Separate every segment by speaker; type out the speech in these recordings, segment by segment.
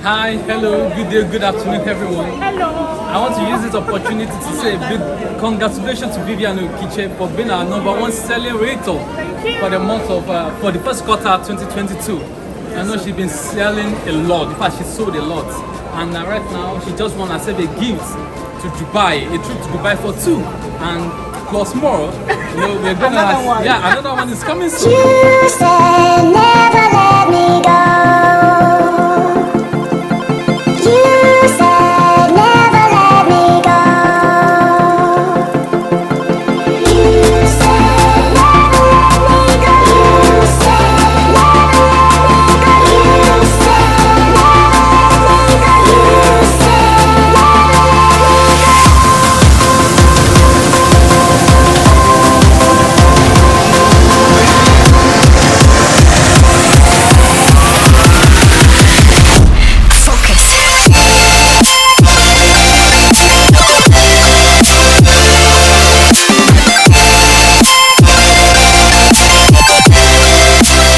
Speaker 1: Hi, hello, good day, good afternoon, everyone.
Speaker 2: Hello.
Speaker 1: I want to use this opportunity to say a big congratulations to Vivian Okiche for being our #1 selling realtor for the month of for the first quarter 2022. I know she's been selling a lot. In fact, she sold a lot, and right now she just won herself a gift to Dubai, a trip to Dubai for 2, and plus more. You know, we're gonna another one is coming soon.
Speaker 3: You said never let me go. You said never let me go. You said never let me go. You said never let me go. You said never let me go. You said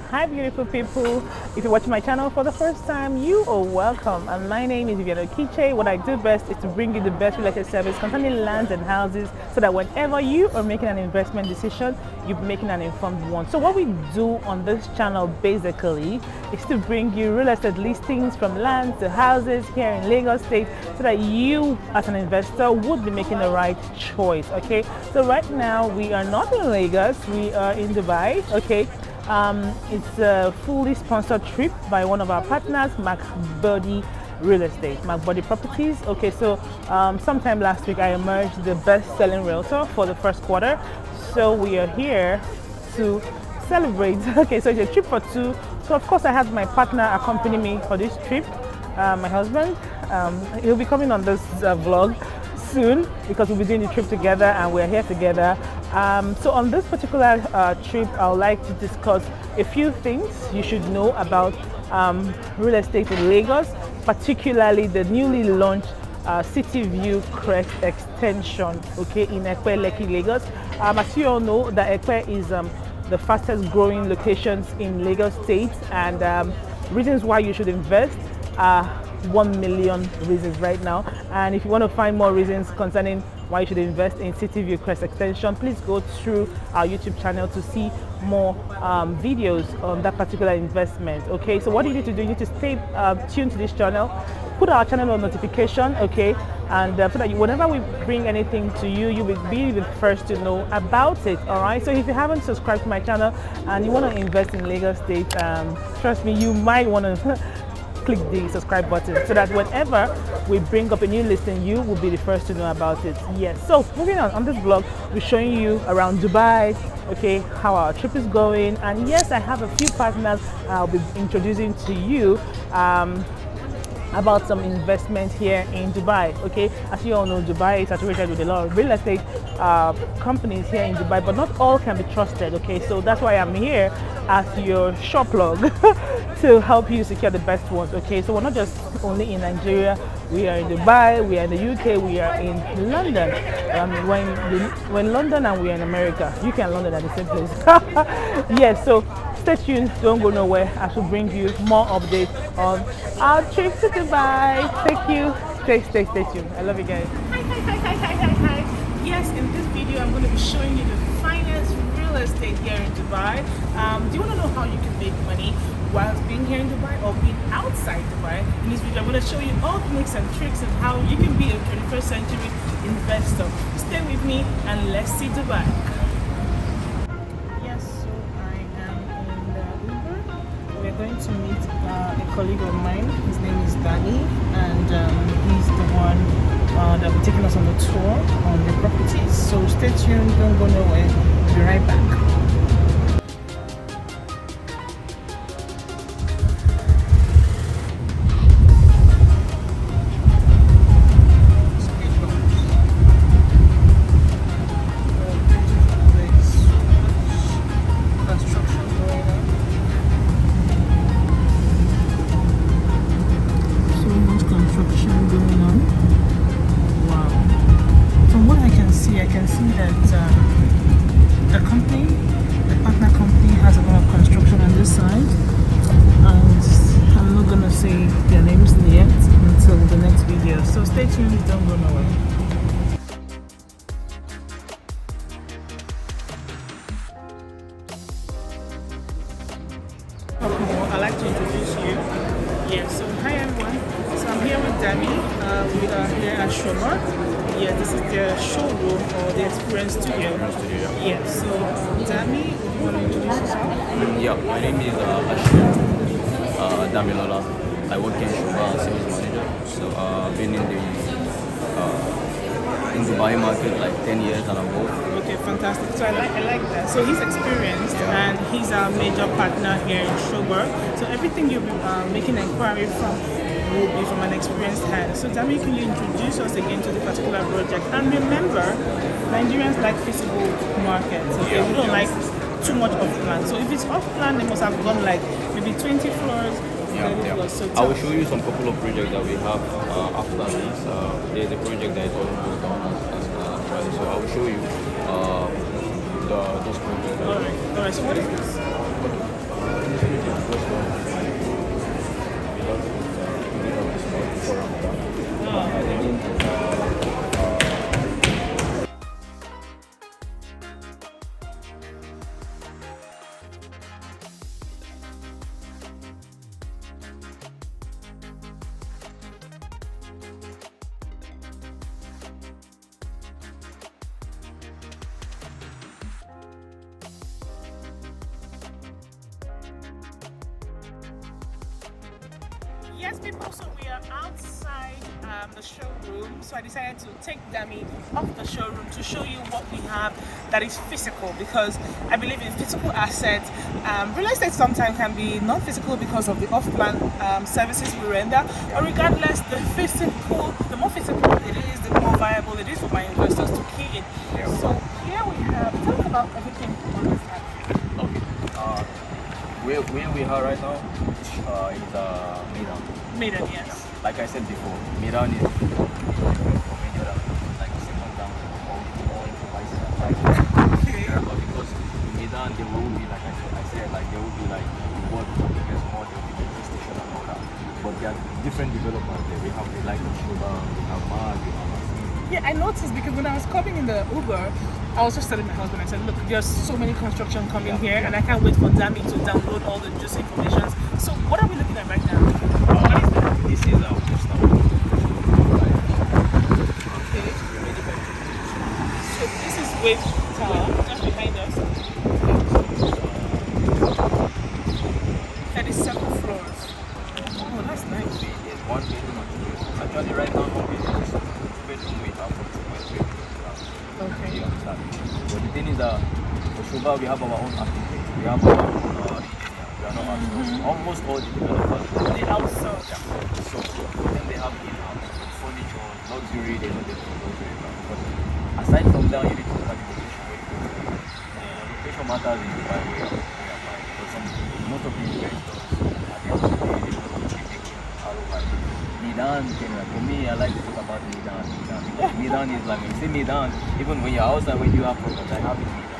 Speaker 2: Hi beautiful people, if you're watching my channel for the first time, you are welcome, and my name is Vivian Okiche. What I do best is to bring you the best real estate service concerning lands and houses, so that whenever you are making an investment decision, you're making an informed one. So what we do on this channel basically is to bring you real estate listings from lands to houses here in Lagos State, so that you as an investor would be making the right choice. Okay, so right now we are not in Lagos, we are in Dubai. Okay, it's a fully sponsored trip by one of our partners, McBody Real Estate, McBody Properties. Okay, so sometime last week I emerged the best-selling realtor for the first quarter. So we are here to celebrate. Okay, so it's a trip for 2. So of course I have my partner accompany me for this trip, my husband. He'll be coming on this vlog soon, because we'll be doing the trip together and we're here together. So on this particular trip, I would like to discuss a few things you should know about real estate in Lagos, particularly the newly launched City View Crest extension, okay, in Ekpe, Lekki, Lagos. As you all know, that Ekpe is the fastest growing locations in Lagos State, and reasons why you should invest are 1 million reasons right now. And if you want to find more reasons concerning why you should invest in City View Crest extension, please go through our YouTube channel to see more videos on that particular investment. Okay, so what you need to do, you need to stay tuned to this channel, put our channel on notification, okay, and so that whenever we bring anything to you, you will be the first to know about it. All right, so if you haven't subscribed to my channel and you want to invest in Lagos State, trust me, you might want to click the subscribe button, so that whenever we bring up a new listing, you will be the first to know about it. Yes, so moving on this vlog, we're showing you around Dubai, okay, how our trip is going. And yes, I have a few partners I'll be introducing to you about some investment here in Dubai. Okay, as you all know, Dubai is saturated with a lot of real estate companies here in Dubai, but not all can be trusted. Okay, so that's why I'm here as your shop log to help you secure the best ones. Okay, so we're not just only in Nigeria, we are in Dubai, we are in the UK, we are in London. We're in London and we are in America. UK and London are the same place. Yes, so stay tuned, don't go nowhere, as we bring you more updates on our trip to Dubai. Thank you. Stay tuned. I love you guys. Hi. Yes, in this video I'm going to be showing you the finest real estate here in Dubai. Do you want to know how you can make money whilst being here in Dubai or being outside Dubai? In this video I'm going to show you all the tricks and tricks of how you can be a 21st century investor. Stay with me and let's see Dubai. Yes, so I am in the Uber. We're going to meet a colleague of mine. His name is Danny, and he's the one that will be taking us on the tour on the properties. So stay tuned, don't go nowhere. We'll be right back. I can see that the company Stay tuned, don't go nowhere. I'd like to introduce you. Yeah, so hi everyone. So I'm here with Dami. We are here at Showmark. Yeah, this is the showroom or the experience studio. Yeah, so Dami, you want to introduce yourself?
Speaker 4: Yeah, my name is Ochid, Damilola. I work in Showmark as sales manager. So I've been in the Dubai market like 10 years and above.
Speaker 2: Okay, fantastic. So I like that. So he's experienced and he's our major partner here in Showmark. So everything you'll be making inquiry from will be from an experienced hand. So Dami, can you introduce us again to the particular project? And remember, Nigerians like feasible markets. Okay, we don't like too much off plan. So if it's off plan, they must have gone like maybe 20 floors. So
Speaker 4: I will show you some couple of projects that we have after this. There's a project that is almost done actually. So I will show you those projects.
Speaker 2: Alright, so what is this? Yes, people, so we are outside the showroom. So I decided to take Dami off the showroom to show you what we have that is physical, because I believe in physical assets. Real estate sometimes can be non-physical because of the off-plan services we render. But regardless, the more physical it is, the more viable it is for my investors to key in. So here we have, tell me about everything on this app.
Speaker 4: Okay. Where we are right now is Milan.
Speaker 2: Milan, yes.
Speaker 4: Like I said before, Milan is like second down all devices. Because Milan there will be, like I said, like there will be like the world biggest mall, there will be the station and all that. But there are different developers there. We have the like Sugar, we have Mag, we have SAZIZI.
Speaker 2: Yeah, I noticed because when I was coming in the Uber, I was just telling my husband, I said, look, there's so many construction coming here and I can't wait for Dami to download all the juicy information. So what are we looking at right now? What is that?
Speaker 4: This is our first
Speaker 2: Okay. So this is Wave Tower, just behind us. 37 floors. Oh, that's nice.
Speaker 4: There's one bedroom and two bedrooms. Actually right now one bedroom is two-bedroom we have for 2.3 million.
Speaker 2: Okay.
Speaker 4: You understand? But the thing is that for Shuba we have our own architect. We have our own engineer. We are not outsourced. Almost all the developers
Speaker 2: They outsource.
Speaker 4: So then they have in-house furniture, luxury, they know they do luxury. But aside from that, you need to look at the location where you go to. Location matters in Dubai where you apply. Because most of the investors at the end of the day, they want to keep making ROI. Milan, for me, I like to talk about Milan. Because Milan is like, when you say Milan, even when you're outside, when you have problems, I have it Milan.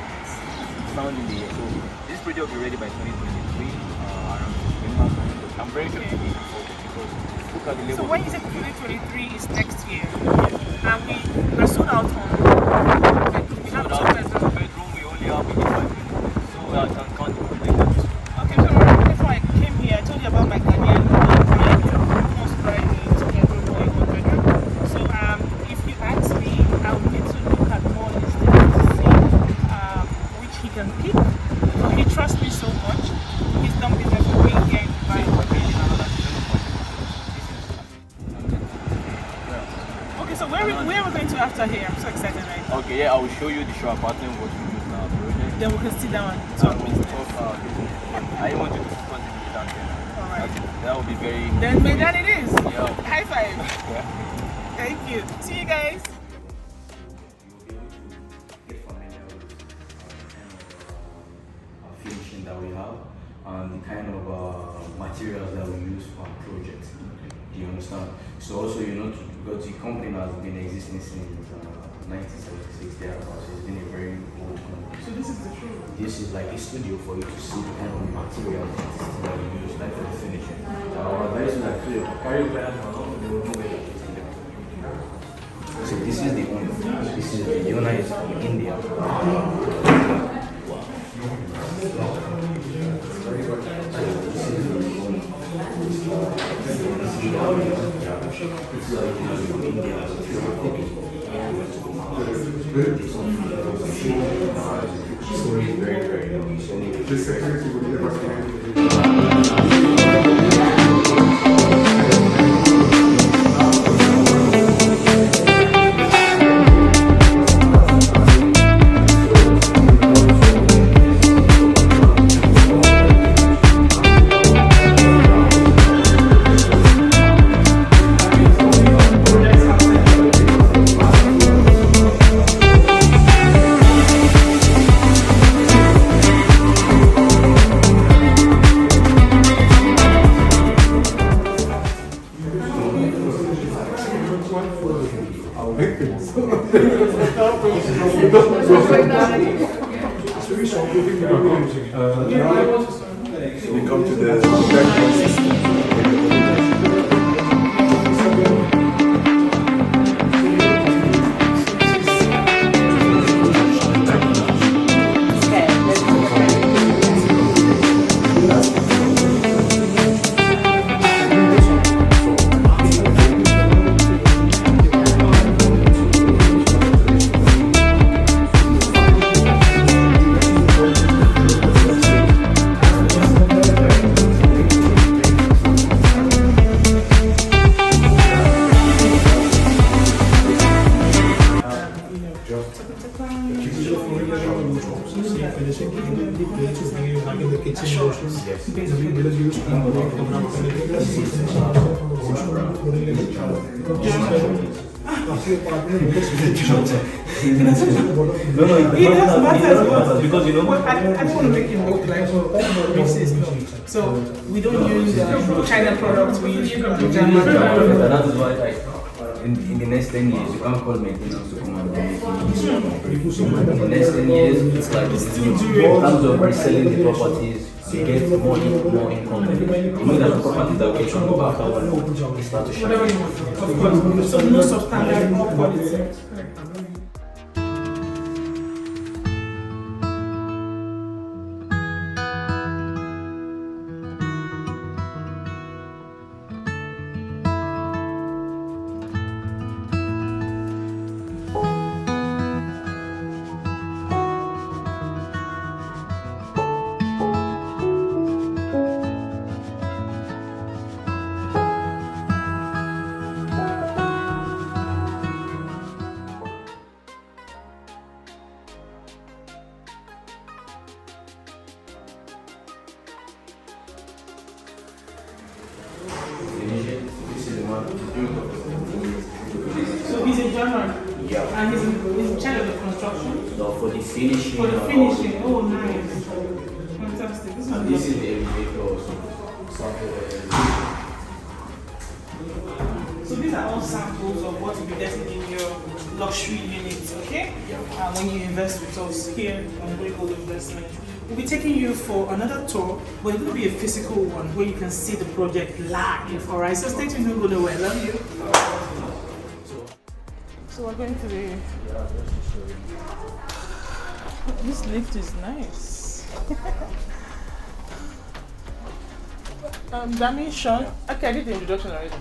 Speaker 4: It's found in the air. So this project will be ready by 2023. Around September. I'm very sure it will be before then, because look at the level.
Speaker 2: So when you say 2023 is next year, and we're sold out on, we have two bedrooms.
Speaker 4: Bedroom, we only have maybe 5 minutes. So I can count the project.
Speaker 2: Okay, so remember before I came here, I told you about my Ghanaian project, most private two-bedroom or a one-bedroom. So if you ask me, I would need to look at more listings to see which he can pick. He trusts me so much. He's done business with me here in Dubai. Okay, so where are we going to after here? I'm so excited right now.
Speaker 4: Okay, yeah, I will show you the show apartment, what we use now project.
Speaker 2: Then we can sit down and talk business.
Speaker 4: I want you to focus on the down there.
Speaker 2: Alright.
Speaker 4: That would be very.
Speaker 2: Then Medan it is.
Speaker 4: Yeah.
Speaker 2: High five.
Speaker 4: Yeah.
Speaker 2: Thank you. See you guys.
Speaker 4: Finishing that we have and the kind of materials that we use for our project. Do you understand? So also, because the company has been existing since 1976 thereabouts, so it's been a very old company.
Speaker 2: So this is the truth.
Speaker 4: This is like a studio for you to see the kind of materials that we use, like for the finishing. Our advisors are clear. Carry clients along, they will know where to take them. this is the owner. This is the owner is from India. Story is very, very
Speaker 5: We come to the background system.
Speaker 4: because you know.
Speaker 2: I don't want to make it look like racist. So we don't use China products. We use German products.
Speaker 4: That is why, like, in the next 10 years, you can't call maintenance to come and do making. In the next 10 years, it's like in terms of reselling the properties, you get more income. You know that the properties that we can go back after one, start to shine.
Speaker 2: So no substandard, no quality. So he's a German?
Speaker 4: Yeah.
Speaker 2: And he's in charge of the construction?
Speaker 4: No, for the finishing.
Speaker 2: For the finishing, oh nice. Fantastic.
Speaker 4: This is the elevator also.
Speaker 2: So these are all samples of what will be getting in your luxury units, okay? When you invest with us here on GRAYGOLD Investment. We'll be taking you for another tour, but it will be a physical one where you can see the project live, alright? So stay tuned, don't go nowhere. I love you. So we're going to the... This lift is nice. Dami, Sean, okay, I did the introduction already.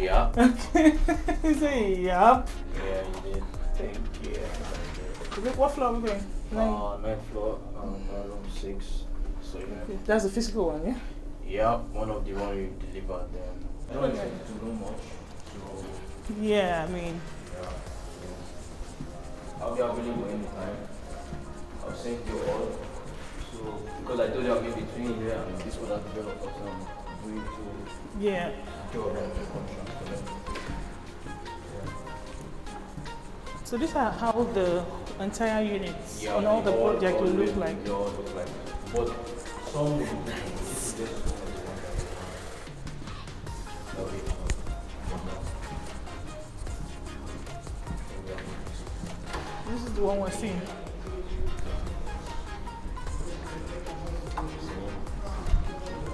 Speaker 4: Yeah.
Speaker 2: Okay. You say, yup.
Speaker 4: Yeah, you did.
Speaker 2: Thank you. What floor are we going?
Speaker 4: 9th floor, room 6. So yeah.
Speaker 2: That's the physical one, yeah?
Speaker 4: Yeah, one of the one you delivered them. I don't expect to know much. So
Speaker 2: Yeah, I mean.
Speaker 4: yeah. I'll be available anytime. I'll send you all. So because I told you I'll be between here and this other developer, so I'm going to
Speaker 2: Yeah.
Speaker 4: do a rent contract for them.
Speaker 2: So these are how the entire units
Speaker 4: Yeah,
Speaker 2: on all the project will look like.
Speaker 4: They all look like. But some will be just
Speaker 2: This is the one we're seeing.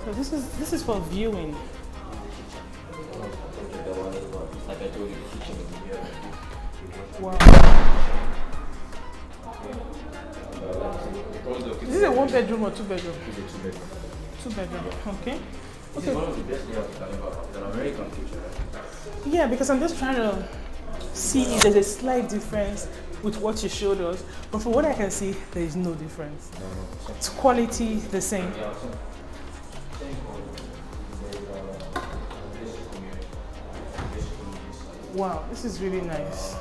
Speaker 2: So this is for viewing.
Speaker 4: like I told you, the kitchen is here.
Speaker 2: Wow. Is this a 1 bedroom or 2 bedroom?
Speaker 4: It's a 2-bedroom.
Speaker 2: 2 bedroom. Okay.
Speaker 4: This is one of the best layouts you can ever have. It's an American kitchen, right?
Speaker 2: Yeah, because I'm just trying to see if there's a slight difference with what you showed us. But from what I can see, there is no difference.
Speaker 4: No.
Speaker 2: It's quality the same.
Speaker 4: Yeah, so same quality. There's this community. This community.
Speaker 2: Wow, this is really nice.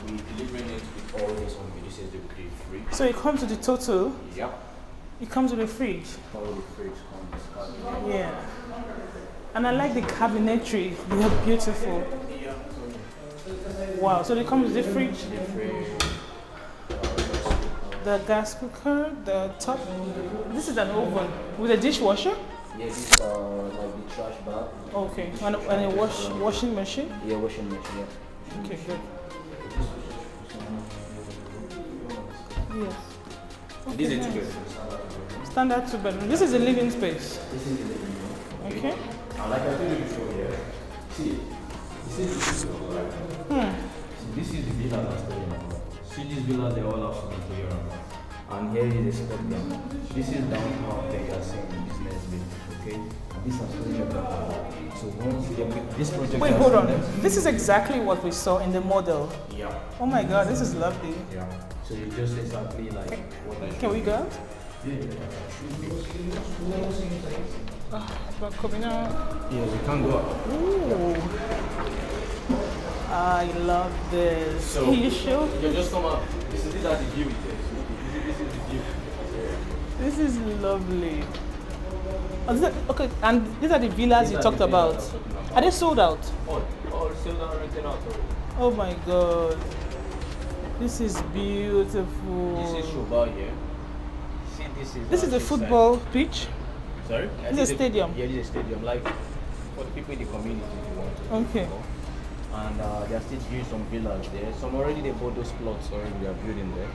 Speaker 4: We delivering it with all this on this is the free.
Speaker 2: So it comes with the total.
Speaker 4: Yeah.
Speaker 2: It comes with a fridge.
Speaker 4: All the fridge comes with cabinet.
Speaker 2: Yeah. And I like the cabinetry. They are beautiful. Wow. So it comes with the fridge, the gas cooker, the top. This is an oven with a dishwasher.
Speaker 4: Yeah, this like the trash bag.
Speaker 2: Okay. And a washing machine.
Speaker 4: Yeah, washing machine. Yeah.
Speaker 2: Okay, good. Yes.
Speaker 4: This is
Speaker 2: nice.
Speaker 4: 2 bedroom.
Speaker 2: Standard 2 bedroom. This is a living space.
Speaker 4: This is the living room.
Speaker 2: Okay.
Speaker 4: And like I told you before, yeah. See, this is the villa, right? See, this is the villa that's telling about. See these villas, they all have some interior. And here is the spectrum. This is downtown, they are saying business bit, okay? And this has project that. So once you get this project.
Speaker 2: Wait, hold on. This is exactly what we saw in the model.
Speaker 4: Yeah.
Speaker 2: Oh my God, this is lovely.
Speaker 4: Yeah. So you just exactly like what I
Speaker 2: Can we go?
Speaker 4: Yeah.
Speaker 2: But coming out.
Speaker 4: Yeah, we can go up.
Speaker 2: Ooh. I love this.
Speaker 4: So,
Speaker 2: Can you show?
Speaker 4: You just come up. This is the view. This is the view.
Speaker 2: This is lovely. Oh, okay, and these are the villas you talked about. Are they sold out?
Speaker 4: All sold out, rented out already.
Speaker 2: Oh my God. This is beautiful.
Speaker 4: This is Shoba here. See,
Speaker 2: This is a football pitch.
Speaker 4: Sorry?
Speaker 2: This is a stadium.
Speaker 4: Yeah, this is a stadium. Like for the people in the community, if you want to.
Speaker 2: Okay.
Speaker 4: Go. And they are still doing some villas there. Some already they bought those plots already. They are building there.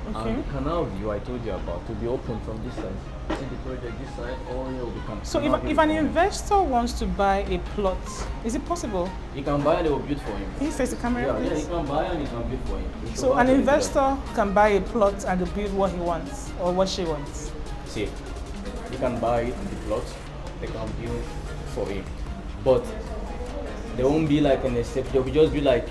Speaker 2: Okay.
Speaker 4: And the canal view I told you about to be open from this side. See the project this side, all here will become.
Speaker 2: So if an investor wants to buy a plot, is it possible?
Speaker 4: He can buy and they will build for him.
Speaker 2: Can you face the camera,
Speaker 4: Yeah, he
Speaker 2: please?
Speaker 4: can buy and he can build for him. He
Speaker 2: So
Speaker 4: can
Speaker 2: an
Speaker 4: buy
Speaker 2: investor can buy a plot and build what he wants or what she wants.
Speaker 4: See, you can buy it in the plot, they can build for him. But there won't be like an estate, there will just be like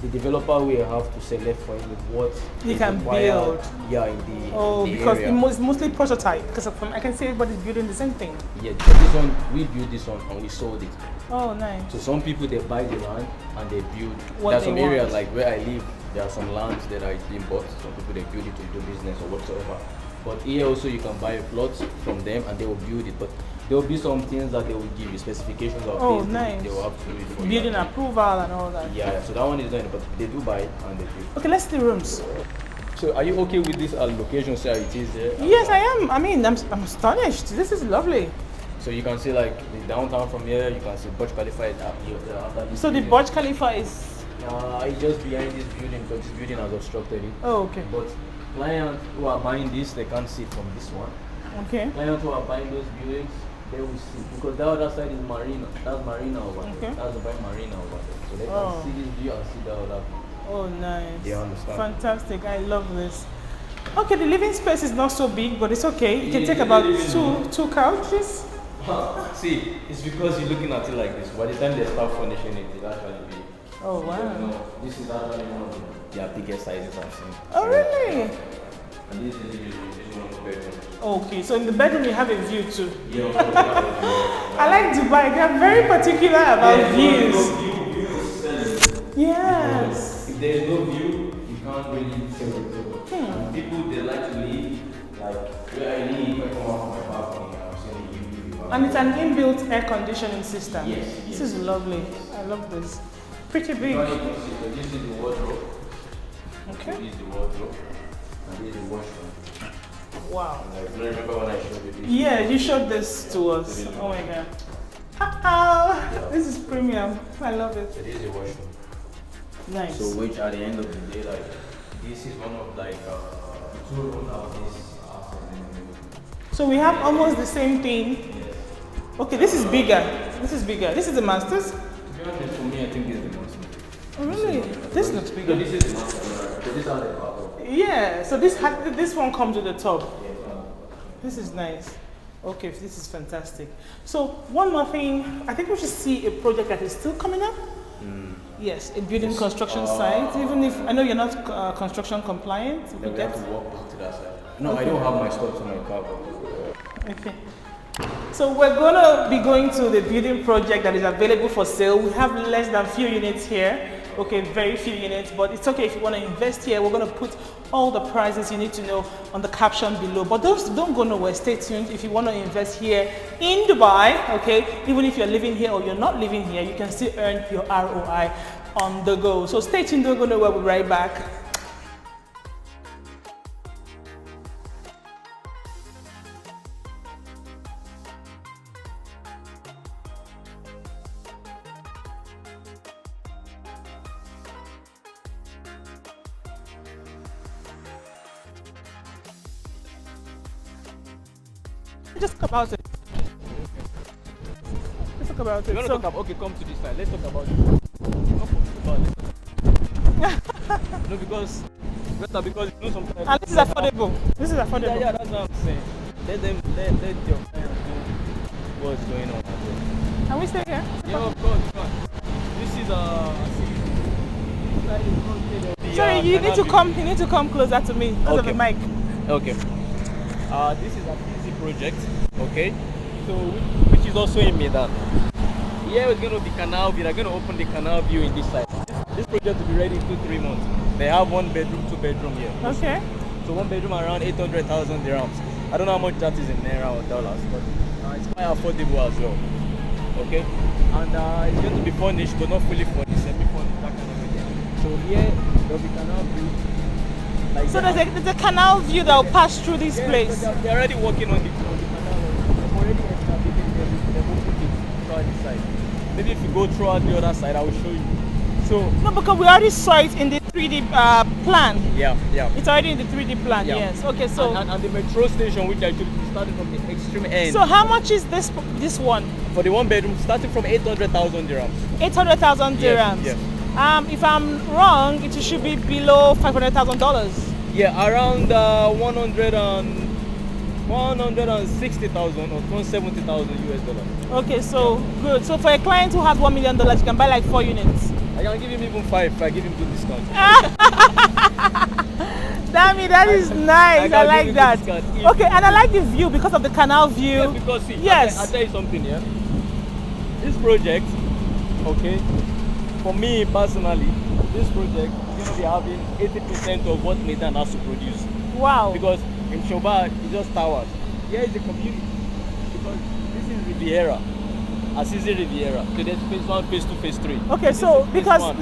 Speaker 4: the developer will have to select for him what
Speaker 2: He
Speaker 4: is
Speaker 2: can
Speaker 4: required,
Speaker 2: build.
Speaker 4: Yeah, in the
Speaker 2: Oh,
Speaker 4: in the
Speaker 2: because
Speaker 4: area.
Speaker 2: it's mostly prototype. Because I can see everybody's building the same thing.
Speaker 4: Yeah, but this one we built this one and we sold it.
Speaker 2: Oh, nice.
Speaker 4: So some people they buy the land and they build.
Speaker 2: What
Speaker 4: There's
Speaker 2: they
Speaker 4: some areas
Speaker 2: want.
Speaker 4: like where I live, there are some lands that are being bought. Some people they build it to do business or whatsoever. But here also you can buy a plot from them and they will build it. But there will be some things that they will give you specifications of
Speaker 2: Oh,
Speaker 4: this.
Speaker 2: nice.
Speaker 4: They will have to do it for
Speaker 2: Building
Speaker 4: you.
Speaker 2: approval and all that.
Speaker 4: Yeah, so that one is done, but they do buy it and they build.
Speaker 2: Okay, let's see the rooms.
Speaker 4: So are you okay with this location? So it is there.
Speaker 2: Yes, I am. I mean, I'm astonished. This is lovely.
Speaker 4: So you can see like the downtown from here. You can see Burj Khalifa is up here. After this
Speaker 2: So the
Speaker 4: building.
Speaker 2: Burj Khalifa is.
Speaker 4: It's just behind this building because this building has obstructed it.
Speaker 2: Oh, okay.
Speaker 4: But clients who are buying this, they can't see from this one.
Speaker 2: Okay.
Speaker 4: Clients who are buying those buildings, they will see because the other side is marina. That's marina over there.
Speaker 2: Okay.
Speaker 4: That's the big marina over there. So they
Speaker 2: Oh.
Speaker 4: can see this view and see the other view.
Speaker 2: Oh, nice.
Speaker 4: You understand?
Speaker 2: Fantastic. I love this. Okay, the living space is not so big, but it's okay. You can
Speaker 4: Yeah,
Speaker 2: take
Speaker 4: the
Speaker 2: about
Speaker 4: living
Speaker 2: two couches.
Speaker 4: See, it's because you're looking at it like this. By the time they start furnishing it, it actually be.
Speaker 2: Oh,
Speaker 4: You
Speaker 2: wow.
Speaker 4: know, this is actually one of their biggest sizes I've seen.
Speaker 2: Oh, really?
Speaker 4: And this is one of the bedrooms.
Speaker 2: Okay, so in the bedroom you have a view too.
Speaker 4: Yeah, of course, we have a view.
Speaker 2: I like Dubai. They are very particular about
Speaker 4: Yeah,
Speaker 2: views.
Speaker 4: no view is selling.
Speaker 2: Yes.
Speaker 4: If there is no view, you can't really sell it. And people they like to live like where I live. I come out from my balcony, I'm seeing the view.
Speaker 2: And it's an inbuilt air conditioning system.
Speaker 4: Yes,
Speaker 2: This
Speaker 4: yes.
Speaker 2: is lovely. I love this. Pretty big.
Speaker 4: Now you can see, so this is the wardrobe.
Speaker 2: Okay.
Speaker 4: This is the wardrobe. And this is the washroom.
Speaker 2: Wow.
Speaker 4: And I remember when I showed you this.
Speaker 2: Yeah, you showed this to us. Oh my god. Ah, this is premium. I love it.
Speaker 4: So this is the washroom.
Speaker 2: Nice.
Speaker 4: So which at the end of the day, like this is one of like 2 room houses.
Speaker 2: So we have almost the same thing. Okay, this is bigger. This is bigger. This is the master's.
Speaker 4: To be honest, for me, I think this is the most.
Speaker 2: Oh, really? This looks bigger.
Speaker 4: This is the master. This is how they power.
Speaker 2: Yeah, so this one comes with the top. This is nice. Okay, this is fantastic. So one more thing, I think we should see a project that is still coming up. Yes, a building construction site. Even if I know you're not construction compliant,
Speaker 4: We have to walk back to that side. No, I don't have my stuff in my car.
Speaker 2: Okay. So we're gonna be going to the building project that is available for sale. We have less than few units here. Okay, very few units, but it's okay if you want to invest here. We're gonna put all the prices you need to know on the caption below. But don't go nowhere. Stay tuned. If you want to invest here in Dubai, okay, even if you're living here or you're not living here, you can still earn your ROI on the go. So stay tuned. Don't go nowhere. We'll be right back. Just talk about it. Let's talk about it. So,
Speaker 4: Okay, come to this side. Let's talk about it. No, because you know sometimes.
Speaker 2: and this is affordable. This is affordable.
Speaker 4: Yeah, that's what I'm saying. Let your clients know what's going on.
Speaker 2: Can we stay here?
Speaker 4: Yeah, of course. This is
Speaker 2: Sorry, you need to come. You need to come closer to me because of the mic.
Speaker 4: Okay. This is a easy project. Okay. So which is also in Medan. Here is going to be canal view. They're going to open the canal view in this side. This project will be ready in 2-3 months. They have 1 bedroom, 2 bedroom here.
Speaker 2: Okay.
Speaker 4: So 1 bedroom around 800,000 dirhams. I don't know how much that is in naira or dollars, but it's quite affordable as well. Okay. And it's going to be furnished, but not fully furnished. Semi-furnished, that kind of thing. So here there will be canal view. Like
Speaker 2: So there's a canal view that will pass through this place.
Speaker 4: They're already working on the canal. They've already excavated everything. They've opened it throughout this side. Maybe if you go throughout the other side, I will show you. So
Speaker 2: No, because we already saw it in the 3D plan.
Speaker 4: yeah.
Speaker 2: It's already in the 3D plan.
Speaker 4: Yeah.
Speaker 2: Yes. Okay. So
Speaker 4: and the metro station, which actually started from the extreme end.
Speaker 2: so how much is this one?
Speaker 4: For the 1 bedroom, starting from 800,000 dirhams.
Speaker 2: 800,000
Speaker 4: Yes,
Speaker 2: dirhams.
Speaker 4: yes.
Speaker 2: If I'm wrong, it should be below $500,000.
Speaker 4: Yeah, around 160,000 or 170,000 US dollars.
Speaker 2: Okay, so good. So for a client who has $1 million, you can buy like 4 units.
Speaker 4: I can give him even 5 if I give him good discount.
Speaker 2: Damn it, that is nice. I like that. Okay, and I like the view because of the canal view.
Speaker 4: Yeah, because see,
Speaker 2: Yes.
Speaker 4: I'll tell you something, yeah. This project, okay, for me personally, this project is going to be having 80% of what Medan has to produce.
Speaker 2: Wow.
Speaker 4: Because in Shoba, it's just towers. Here is the community. Because this is Riviera. SAZIZI Riviera. So there's phase 1, phase 2, phase 3.
Speaker 2: Okay,
Speaker 4: This
Speaker 2: so
Speaker 4: is phase
Speaker 2: because
Speaker 4: 1.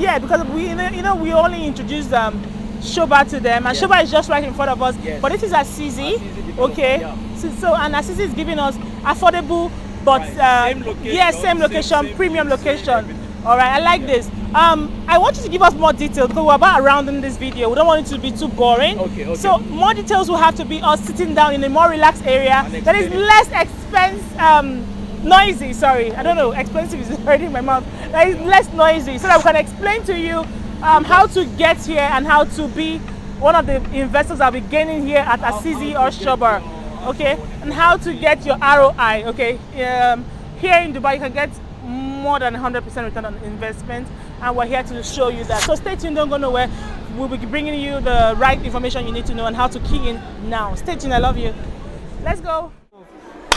Speaker 2: we we only introduced Shoba to them, and
Speaker 4: Yes.
Speaker 2: Shoba is just right in front of us.
Speaker 4: Yes.
Speaker 2: But this is SAZIZI,
Speaker 4: SAZIZI development,
Speaker 2: okay.
Speaker 4: yeah.
Speaker 2: So and SAZIZI is giving us affordable, but
Speaker 4: Right. Same location,
Speaker 2: yes, same location,
Speaker 4: same
Speaker 2: premium
Speaker 4: view, same
Speaker 2: location.
Speaker 4: everything.
Speaker 2: All right, I like this. I want you to give us more details because we're about rounding this video. We don't want it to be too boring.
Speaker 4: Okay, okay.
Speaker 2: So more details will have to be us sitting down in a more relaxed area
Speaker 4: And
Speaker 2: that is
Speaker 4: explaining.
Speaker 2: less noisy. Sorry, I don't know. Expensive is already in my mouth. That is less noisy, so that we can explain to you how to get here and how to be one of the investors that will be gaining here at SAZIZI or Shoba. Okay, and how to get your ROI. Okay, here in Dubai you can get more than 100% return on investment, and we're here to show you that. So stay tuned, don't go nowhere. We'll be bringing you the right information you need to know and how to key in now. Stay tuned, I love you. Let's go.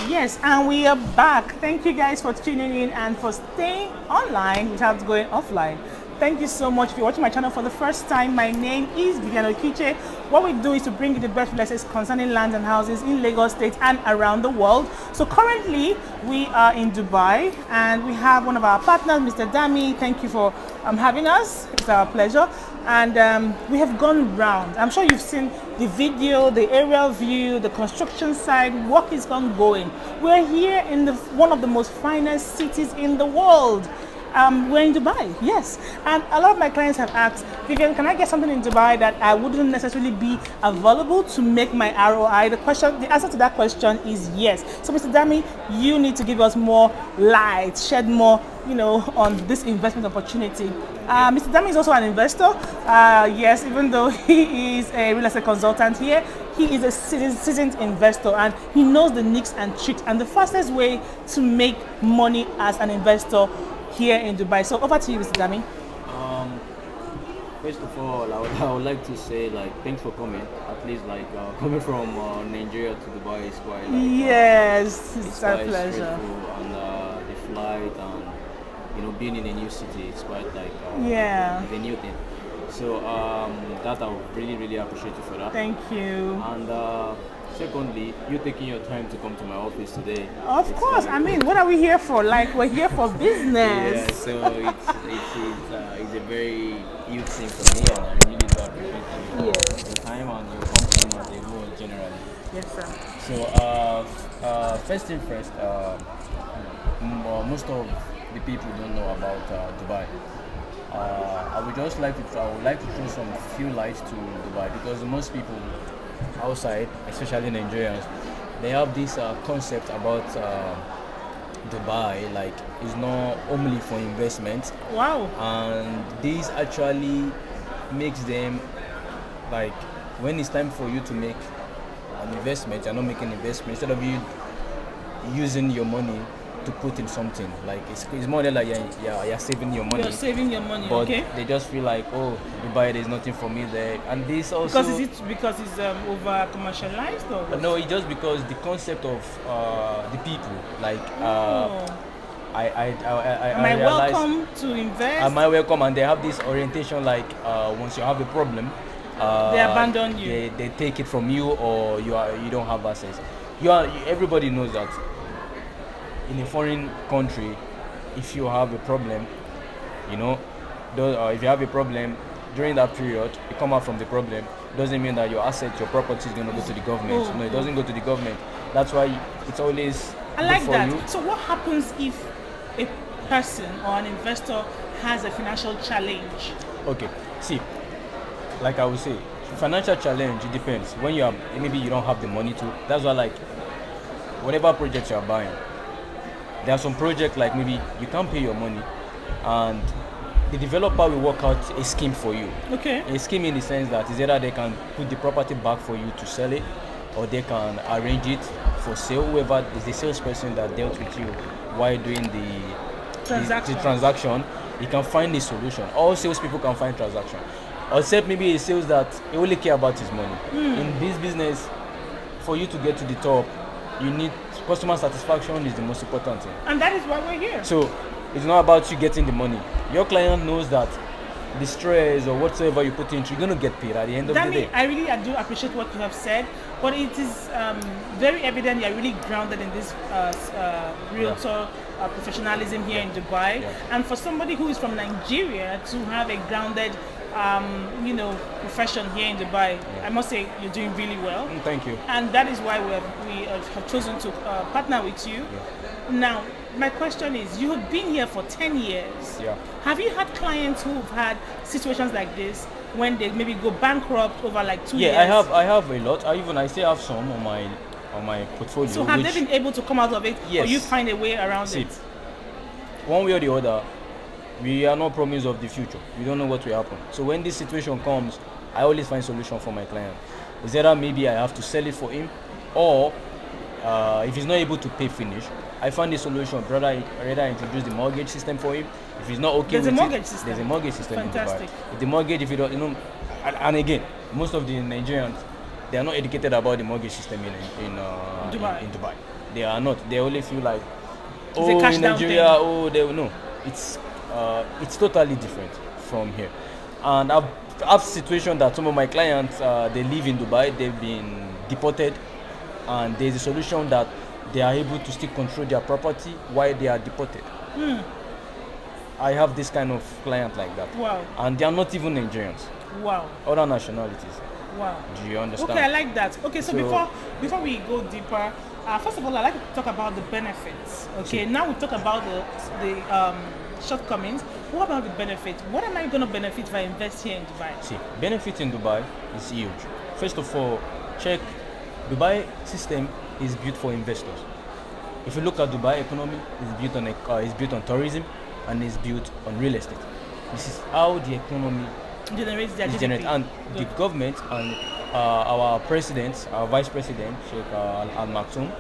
Speaker 2: Yes, and we are back. Thank you guys for tuning in and for staying online without going offline. Thank you so much. If you're watching my channel for the first time, my name is Vivian Okiche. What we do is to bring you the best real estate concerning lands and houses in Lagos State and around the world. So currently we are in Dubai and we have one of our partners, Mr. Dami. Thank you for having us. It's our pleasure. And we have gone round. I'm sure you've seen the video, the aerial view, the construction side. Work is ongoing. We're here in one of the most finest cities in the world. We're in Dubai, yes. And a lot of my clients have asked, Vivian, can I get something in Dubai that I wouldn't necessarily be available to make my ROI? The answer to that question is yes. So, Mr. Dami, you need to give us more light, shed more, on this investment opportunity. Mr. Dami is also an investor. Yes, even though he is a real estate consultant here, he is a seasoned investor and he knows the nicks and tricks and the fastest way to make money as an investor here in Dubai. So over to you, Mr. Dami.
Speaker 4: First of all, I would like to say thanks for coming. At least coming from Nigeria to Dubai is quite
Speaker 2: yes, it's our
Speaker 4: quite
Speaker 2: pleasure.
Speaker 4: stressful, and the flight and being in a new city is quite
Speaker 2: Yeah.
Speaker 4: the new thing. So that I would really appreciate you for that.
Speaker 2: Thank you.
Speaker 4: And secondly, you taking your time to come to my office today.
Speaker 2: Of course, I mean, what are we here for? We're here for business.
Speaker 4: Yeah, so it's a very huge thing for me, and I really do appreciate your time and your company as a whole generally.
Speaker 2: Yes, sir.
Speaker 4: So first thing first, most of the people don't know about Dubai. I would like to throw some few lights to Dubai, because most people outside, especially Nigerians, they have this concept about Dubai, it's not only for investment.
Speaker 2: Wow.
Speaker 4: And this actually makes them when it's time for you to make an investment, you're not making an investment. Instead of you using your money to put in something, it's more than you're saving your money.
Speaker 2: You're saving your money,
Speaker 4: but
Speaker 2: okay?
Speaker 4: they just feel oh, Dubai, there's nothing for me there. And this also
Speaker 2: because it's over commercialized, or what?
Speaker 4: No, it's just because the concept of the people,
Speaker 2: Am I welcome to invest?
Speaker 4: Am I welcome? And they have this orientation once you have a problem,
Speaker 2: they abandon you.
Speaker 4: They take it from you, or you don't have access. Everybody knows that in a foreign country, if you have a problem, if you have a problem during that period, you come out from the problem, doesn't mean that your asset, your property is going to go to the government. No, it doesn't go to the government. That's why it's always
Speaker 2: I like
Speaker 4: good for
Speaker 2: that.
Speaker 4: you.
Speaker 2: So what happens if a person or an investor has a financial challenge?
Speaker 4: Okay, see, like I would say, financial challenge, it depends. When maybe you don't have the money to, that's why whatever project you are buying, there are some projects maybe you can't pay your money, and the developer will work out a scheme for you.
Speaker 2: Okay.
Speaker 4: A scheme in the sense that is either they can put the property back for you to sell it, or they can arrange it for sale. Whoever is the salesperson that dealt with you while doing the transaction, he can find a solution. All salespeople can find transaction, except maybe a sales that he only care about his money. In this business, for you to get to the top, you need customer satisfaction is the most important thing.
Speaker 2: And that is why we're here.
Speaker 4: So it's not about you getting the money. Your client knows that the stress or whatsoever you put into, you're going to get paid at the end of the day.
Speaker 2: I do appreciate what you have said, but it is very evident you're really grounded in this realtor professionalism here in Dubai.
Speaker 4: Yeah.
Speaker 2: And for somebody who is from Nigeria to have a grounded profession here in Dubai, I must say you're doing really well.
Speaker 4: Thank you.
Speaker 2: And that is why we have chosen to partner with you.
Speaker 4: Yeah.
Speaker 2: Now, my question is, you have been here for 10 years.
Speaker 4: Yeah.
Speaker 2: Have you had clients who've had situations like this when they maybe go bankrupt over 2 years?
Speaker 4: Yeah, I have a lot. I still have some on my portfolio.
Speaker 2: So have they been able to come out of it?
Speaker 4: Yes.
Speaker 2: Or you find a way around it?
Speaker 4: One way or the other, we are not promised of the future. We don't know what will happen. So when this situation comes, I always find solution for my client. Is either maybe I have to sell it for him, or if he's not able to pay finish, I find a solution. Rather introduce the mortgage system for him. If he's not okay
Speaker 2: There's
Speaker 4: with
Speaker 2: a mortgage
Speaker 4: it,
Speaker 2: system.
Speaker 4: there's a mortgage system
Speaker 2: Fantastic.
Speaker 4: in Dubai. If the mortgage, if you don't, and again, most of the Nigerians, they are not educated about the mortgage system in Dubai. They are not. They only feel like,
Speaker 2: a cash
Speaker 4: in
Speaker 2: down
Speaker 4: Nigeria,
Speaker 2: thing.
Speaker 4: they will know. It's totally different from here. And I've have situation that some of my clients, they live in Dubai, they've been deported, and there's a solution that they are able to still control their property while they are deported. I have this kind of client like that.
Speaker 2: Wow.
Speaker 4: And they are not even Nigerians.
Speaker 2: Wow.
Speaker 4: Other nationalities.
Speaker 2: Wow.
Speaker 4: Do you understand?
Speaker 2: Okay, I like that. Okay, so before we go deeper, first of all, I'd like to talk about the benefits. Okay, now we talk about the shortcomings. What about the benefit? What am I going to benefit if I invest here in Dubai?
Speaker 4: See, benefit in Dubai is huge. First of all, check Dubai system is built for investors. If you look at Dubai economy, it's built on tourism and it's built on real estate. This is how the economy
Speaker 2: Generates their
Speaker 4: is
Speaker 2: GDP.
Speaker 4: generated, and the government and our president, our vice president, Sheikh Al Maktoum,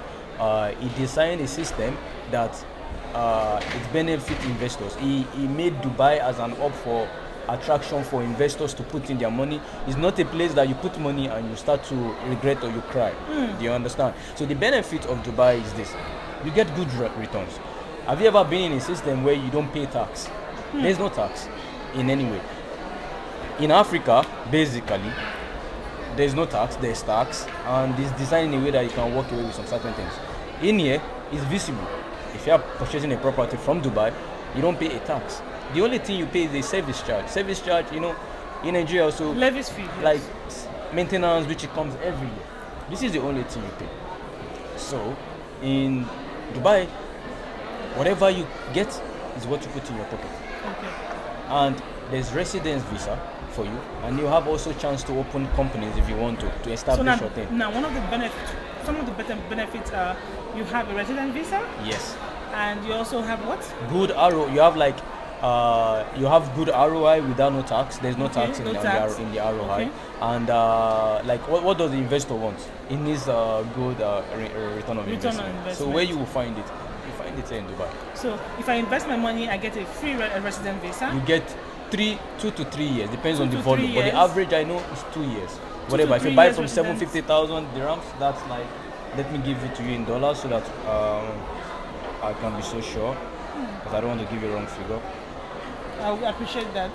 Speaker 4: he designed a system that it benefits investors. He made Dubai as an hub for attraction for investors to put in their money. It's not a place that you put money and you start to regret or you cry. Do you understand? So the benefit of Dubai is this: you get good returns. Have you ever been in a system where you don't pay tax? There's no tax in any way. In Africa, basically, there's no tax, there's tax, and it's designed in a way that you can walk away with some certain things. In here, it's visible. If you are purchasing a property from Dubai, you don't pay a tax. The only thing you pay is a service charge. Service charge, you know, in Nigeria also,
Speaker 2: Levies fee. Yes.
Speaker 4: like maintenance, which it comes every year. This is the only thing you pay. So, in Dubai, whatever you get is what you put in your pocket.
Speaker 2: Okay.
Speaker 4: And there's residence visa for you, and you have also chance to open companies if you want to
Speaker 2: So
Speaker 4: establish your thing.
Speaker 2: now one of the benefits, some of the better benefits are you have a resident visa
Speaker 4: Yes,
Speaker 2: and you also have what?
Speaker 4: good RO. You have like you have good ROI without no tax. There's no
Speaker 2: Okay,
Speaker 4: tax in
Speaker 2: no
Speaker 4: the
Speaker 2: tax.
Speaker 4: in the ROI.
Speaker 2: Okay.
Speaker 4: And like what does the investor want? He needs good return on
Speaker 2: Return on
Speaker 4: investment. So
Speaker 2: investment.
Speaker 4: where you will find it? You find it here in Dubai.
Speaker 2: So if I invest my money, I get a free resident visa.
Speaker 4: You get 2 to 3 years, depends
Speaker 2: 2
Speaker 4: on the
Speaker 2: to 3
Speaker 4: volume. But the
Speaker 2: years.
Speaker 4: average I know is 2 years.
Speaker 2: to
Speaker 4: Whatever. If
Speaker 2: 3
Speaker 4: you buy
Speaker 2: years
Speaker 4: from
Speaker 2: residence.
Speaker 4: 750,000 dirhams, that's like, let me give it to you in dollars so that I can be so sure, because I don't want to give you a wrong figure.
Speaker 2: I would appreciate that.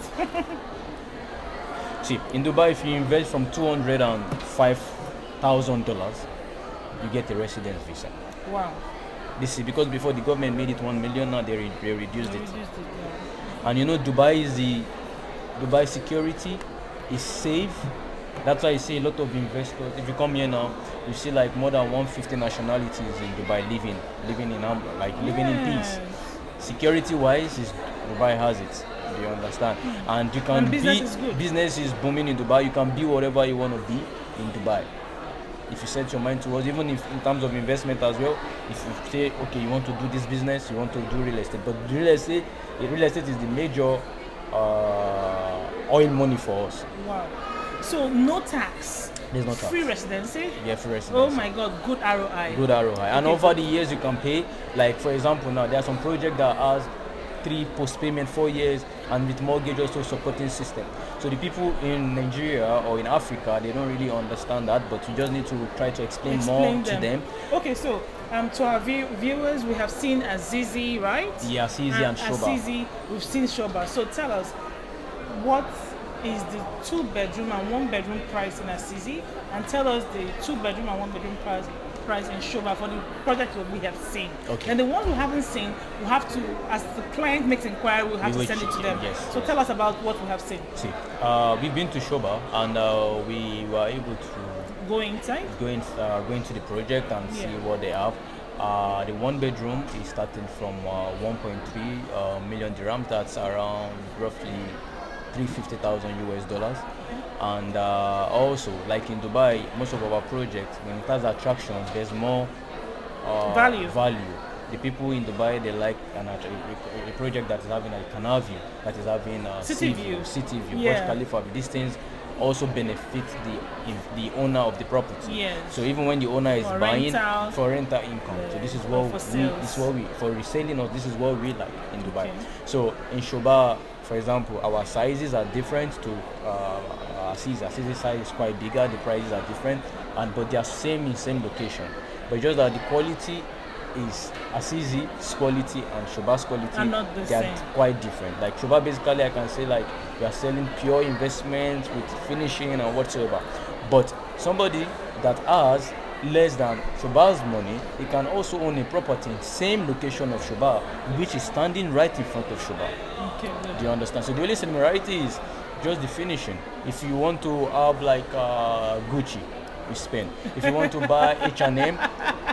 Speaker 4: See, in Dubai, if you invest from $205,000, you get a residence visa.
Speaker 2: Wow.
Speaker 4: This is because before the government made it 1 million, now they reduced
Speaker 2: They
Speaker 4: it.
Speaker 2: reduced it, yeah.
Speaker 4: And you know, Dubai security is safe. That's why you see a lot of investors. If you come here now, you see like more than 150 nationalities in Dubai living in peace. Security wise, Dubai has it. Do you understand? And you can
Speaker 2: And business is good.
Speaker 4: business is booming in Dubai. You can be whatever you want to be in Dubai. If you set your mind towards, even if in terms of investment as well, if you say, okay, you want to do this business, you want to do real estate, but real estate is the major oil money for us.
Speaker 2: Wow. So no tax.
Speaker 4: There's no tax.
Speaker 2: Free residency.
Speaker 4: Yeah, free residency.
Speaker 2: Oh my God, good ROI.
Speaker 4: Good ROI. And
Speaker 2: Okay,
Speaker 4: over the years you can pay, like for example now, there are some projects that has 3 post-payment, 4 years, and with mortgage also supporting system. So the people in Nigeria or in Africa, they don't really understand that, but you just need to try to explain more to them.
Speaker 2: Okay, so to our viewers, we have seen SAZIZI, right?
Speaker 4: Yeah, SAZIZI and Shoba.
Speaker 2: SAZIZI, we've seen Shoba. So tell us, what is the 2-bedroom and 1-bedroom price in SAZIZI, and tell us the 2-bedroom and 1-bedroom price in Shoba for the project that we have seen.
Speaker 4: Okay.
Speaker 2: And the ones we haven't seen, we have to, as the client makes inquiry, we have
Speaker 4: We
Speaker 2: to
Speaker 4: will
Speaker 2: send it to
Speaker 4: check,
Speaker 2: them.
Speaker 4: yes,
Speaker 2: So
Speaker 4: yes.
Speaker 2: tell us about what we have seen.
Speaker 4: See, we've been to Shoba and we were able to
Speaker 2: Go inside.
Speaker 4: go into the project and see
Speaker 2: Yeah.
Speaker 4: what they have. The 1-bedroom is starting from 1.3 million dirhams. That's around roughly $350,000. And also, like in Dubai, most of our projects, when it has attractions, there's more
Speaker 2: Value.
Speaker 4: The people in Dubai, they like a project that is having a canal view, that is having a
Speaker 2: City
Speaker 4: sea
Speaker 2: view.
Speaker 4: city view,
Speaker 2: Yeah.
Speaker 4: Burj Khalifa. These things also benefit the owner of the property.
Speaker 2: Yes.
Speaker 4: So even when the owner is
Speaker 2: For
Speaker 4: buying
Speaker 2: rental.
Speaker 4: for rental income, so this is
Speaker 2: Or
Speaker 4: what
Speaker 2: for
Speaker 4: we,
Speaker 2: sales.
Speaker 4: this is what we for reselling, or this is what we like in Dubai.
Speaker 2: Okay.
Speaker 4: So in Shoba, for example, our sizes are different to SAZIZI. SAZIZI size is quite bigger. The prices are different, but they are same location. But just that the quality is SAZIZI's quality and Shoba's quality,
Speaker 2: Are not the
Speaker 4: they are
Speaker 2: same.
Speaker 4: quite different. Like Shoba, basically, I can say like we are selling pure investments with finishing and whatsoever. But somebody that has less than Shoba's money, he can also own a property in same location of Shoba, which is standing right in front of Shoba.
Speaker 2: Okay, good.
Speaker 4: Do you understand? So the only similarity is just the finishing. If you want to have like Gucci, you spend. If you want to buy H&M,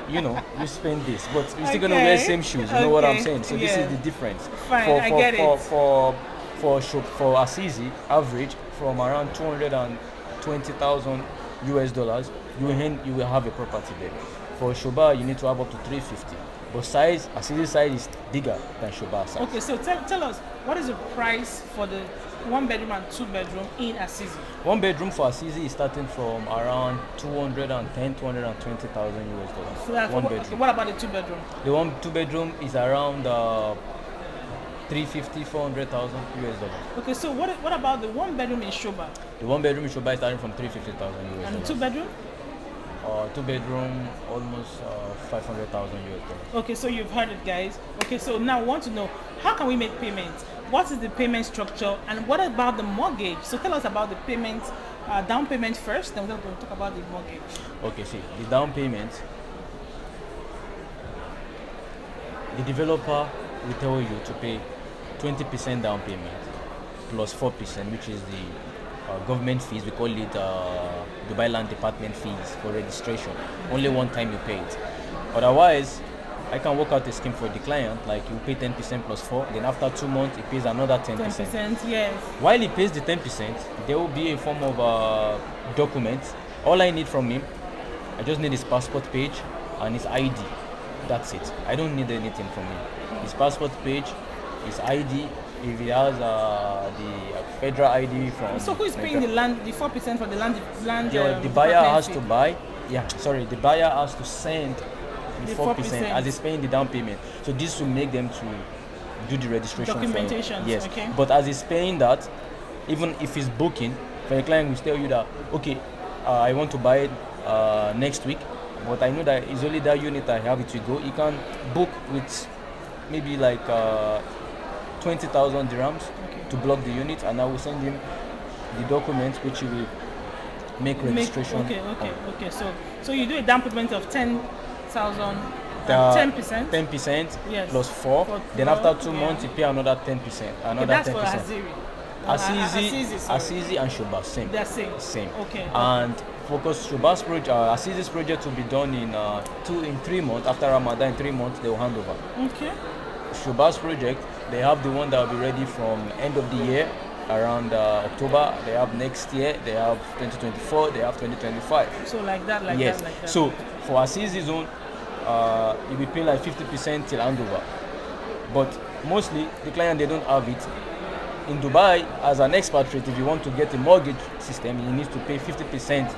Speaker 4: you know, you spend this, but you're still gonna wear same shoes. You know what I'm saying? So this is the difference.
Speaker 2: Fine, I get it.
Speaker 4: For SAZIZI, average from around 220,000 US dollars, you will have a property there. For Shoba, you need to have up to 350. But size, SAZIZI size is bigger than Shoba size.
Speaker 2: Okay, so tell us, what is the price for the 1 bedroom and 2 bedroom in SAZIZI?
Speaker 4: 1 bedroom for SAZIZI is starting from around 220,000 US dollars.
Speaker 2: So that's
Speaker 4: 1
Speaker 2: okay,
Speaker 4: bedroom.
Speaker 2: what about the 2 bedroom?
Speaker 4: The 2 bedroom is around 350, 400,000 US dollars.
Speaker 2: Okay, so what about the 1 bedroom in Shoba?
Speaker 4: The 1 bedroom in Shoba is starting from 350,000 US dollars.
Speaker 2: And the 2 bedroom?
Speaker 4: 2 bedroom, almost 500,000 US dollars.
Speaker 2: Okay, so you've heard it, guys. Okay, so now I want to know, how can we make payments? What is the payment structure, and what about the mortgage? So tell us about the payment, down payment first, then we're going to talk about the mortgage.
Speaker 4: Okay, see, the down payment, the developer will tell you to pay 20% down payment plus 4%, which is the government fees. We call it Dubai Land Department fees for registration. Only one time you pay it. Otherwise, I can work out a scheme for the client, like you pay 10% plus 4, then after 2 months, he pays another 10%.
Speaker 2: 10%, yes.
Speaker 4: While he pays the 10%, there will be a form of documents. All I need from him, I just need his passport page and his ID. That's it. I don't need anything from him. His passport page, his ID, if he has the federal ID from...
Speaker 2: So who is paying the land, the 4% for the land?
Speaker 4: The buyer has to buy. The buyer has to send the 4% as he's paying the down payment. So this will make them to do the registration.
Speaker 2: Documentation.
Speaker 4: Yes.
Speaker 2: Okay.
Speaker 4: But as he's paying that, even if he's booking, for a client will tell you that, okay, I want to buy it next week, but I know that it's only that unit I have it to go. You can book with maybe like 20,000 dirhams to block the unit, and I will send him the documents which he will make registration.
Speaker 2: Okay. So you do a down payment of 10,000, 10%.
Speaker 4: 10%
Speaker 2: Yes.
Speaker 4: plus 4. Then after 2 months, you pay another 10%. Another
Speaker 2: That's
Speaker 4: 10%.
Speaker 2: for
Speaker 4: SAZIZI and Shoba, same.
Speaker 2: They're same.
Speaker 4: Same.
Speaker 2: Okay.
Speaker 4: And focus Shoba's project, SAZIZI's project will be done in 3 months. After Ramadan, in 3 months, they will hand over.
Speaker 2: Okay.
Speaker 4: Shoba's project, they have the one that will be ready from end of the year, around October. They have next year, they have 2024, they have 2025.
Speaker 2: So like that, like
Speaker 4: yes.
Speaker 2: that, like that.
Speaker 4: So for SAZIZI's own, you'll be paying like 50% till handover. But mostly, the client, they don't have it. In Dubai, as an expatriate, if you want to get a mortgage system, you need to pay 50%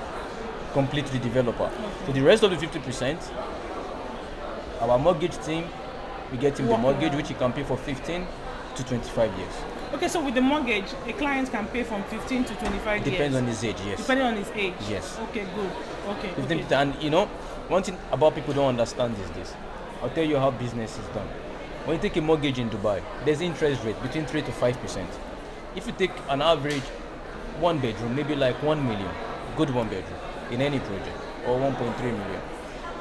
Speaker 4: complete to the developer. Okay. So the rest of the 50%, our mortgage team, we get him the mortgage, which he can pay for 15 to 25 years.
Speaker 2: Okay, so with the mortgage, a client can pay from 15 to 25 years?
Speaker 4: Depends on his age, yes.
Speaker 2: Depending on his age?
Speaker 4: Yes.
Speaker 2: Okay, good. Okay.
Speaker 4: 15, and you know, one thing about people don't understand is this. I'll tell you how business is done. When you take a mortgage in Dubai, there's interest rate between 3 to 5%. If you take an average 1 bedroom, maybe like 1 million, good 1 bedroom in any project, or 1.3 million,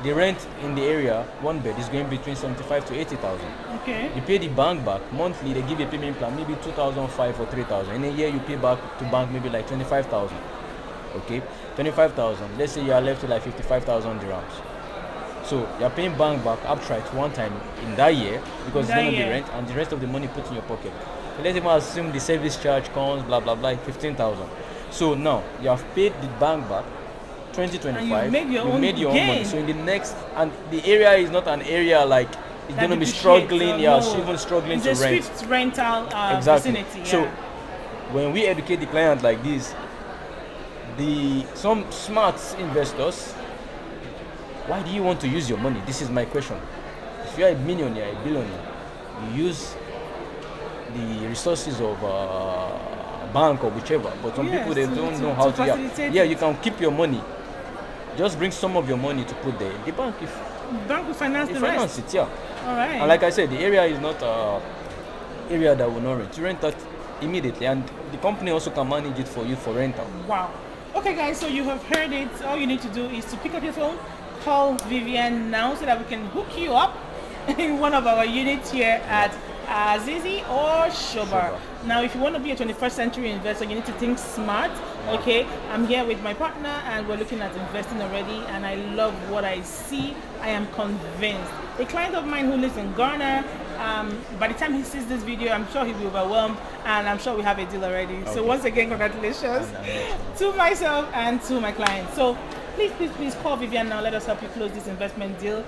Speaker 4: the rent in the area, 1 bed, is going between 75 to 80,000.
Speaker 2: Okay.
Speaker 4: You pay the bank back monthly. They give you a payment plan, maybe 2,005 or 3,000. In a year, you pay back to bank maybe like 25,000. Okay, 25,000. Let's say you are left with like 55,000 dirhams. So you're paying bank back outright one time in that year because it's going to be rent, and the rest of the money put in your pocket. So let's even assume the service charge comes, blah blah blah, 15,000. So now you have paid the bank back 2025.
Speaker 2: And you made your own
Speaker 4: money. So in the next, and the area is not an area like it's going to be struggling. Even struggling to rent.
Speaker 2: It's a strict rental vicinity. Yeah.
Speaker 4: So when we educate the client like this, some smart investors, why do you want to use your money? This is my question. If you are a millionaire, a billionaire, you use the resources of a bank or whichever. But some people, they don't know how to. You can keep your money. Just bring some of your money to put there. The bank,
Speaker 2: will finance the rest.
Speaker 4: It, yeah.
Speaker 2: All right.
Speaker 4: And like I said, the area is not area that will not rent. You rent that immediately, and the company also can manage it for you for rental.
Speaker 2: Wow. Okay, guys. So you have heard it. All you need to do is to pick up your phone, call Vivian now, so that we can hook you up in one of our units here at Zizi or Shoba. Now, if you want to be a 21st century investor, you need to think smart. Okay, I'm here with my partner and we're looking at investing already, and I love what I see. I am convinced. A client of mine who lives in Ghana, by the time he sees this video, I'm sure he'll be overwhelmed, and I'm sure we have a deal already. So once again, congratulations to myself and to my client. So please call Vivian now. Let us help you close this investment deal.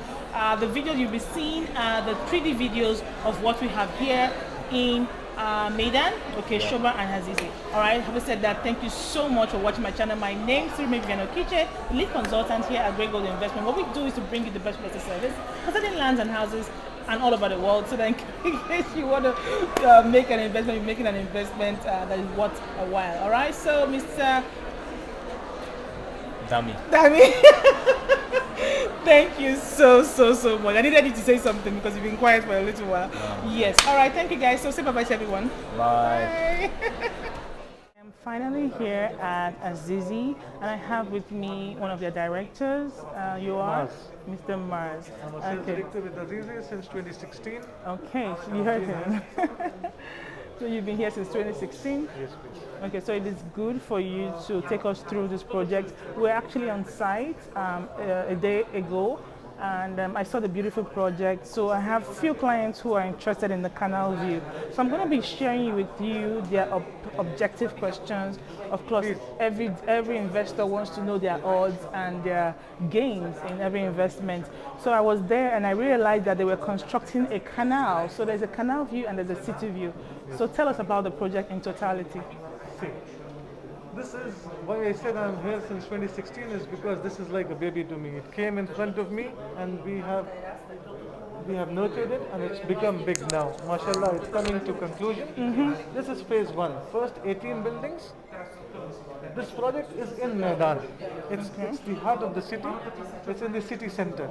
Speaker 2: The video you'll be seeing are the 3D videos of what we have here in Maidan, okay, Shoba and Azizi. All right, having said that, thank you so much for watching my channel. My name is Vivian Okiche, lead consultant here at GRAYGOLD Investment. What we do is to bring you the best real estate service concerning lands and houses and all over the world, so that in case you want to make an investment, you're making an investment that is worth a while. All right, so Mr.
Speaker 4: Dami.
Speaker 2: Thank you so much. I needed you to say something because you've been quiet for a little while. Yes. All right. Thank you, guys. So say bye-bye to everyone.
Speaker 4: Bye.
Speaker 2: I'm finally here at Azizi, and I have with me one of their directors. You are
Speaker 5: Mars.
Speaker 2: Mr. Mars.
Speaker 5: I'm a sales director with Azizi since 2016.
Speaker 2: Okay. So you heard him. So you've been here since 2016?
Speaker 5: Yes, please.
Speaker 2: Okay, so it is good for you to take us through this project. We're actually on site a day ago, and I saw the beautiful project. So I have few clients who are interested in the canal view. So I'm going to be sharing with you their objective questions. Of course, every investor wants to know their odds and their gains in every investment. So I was there and I realized that they were constructing a canal. So there's a canal view and there's a city view. So tell us about the project in totality.
Speaker 5: See, this is why I said I'm here since 2016 is because this is like a baby to me. It came in front of me and we have nurtured it and it's become big now. Mashallah, it's coming to conclusion. This is phase 1. First 18 buildings. This project is in Maidan. It's the heart of the city. It's in the city center.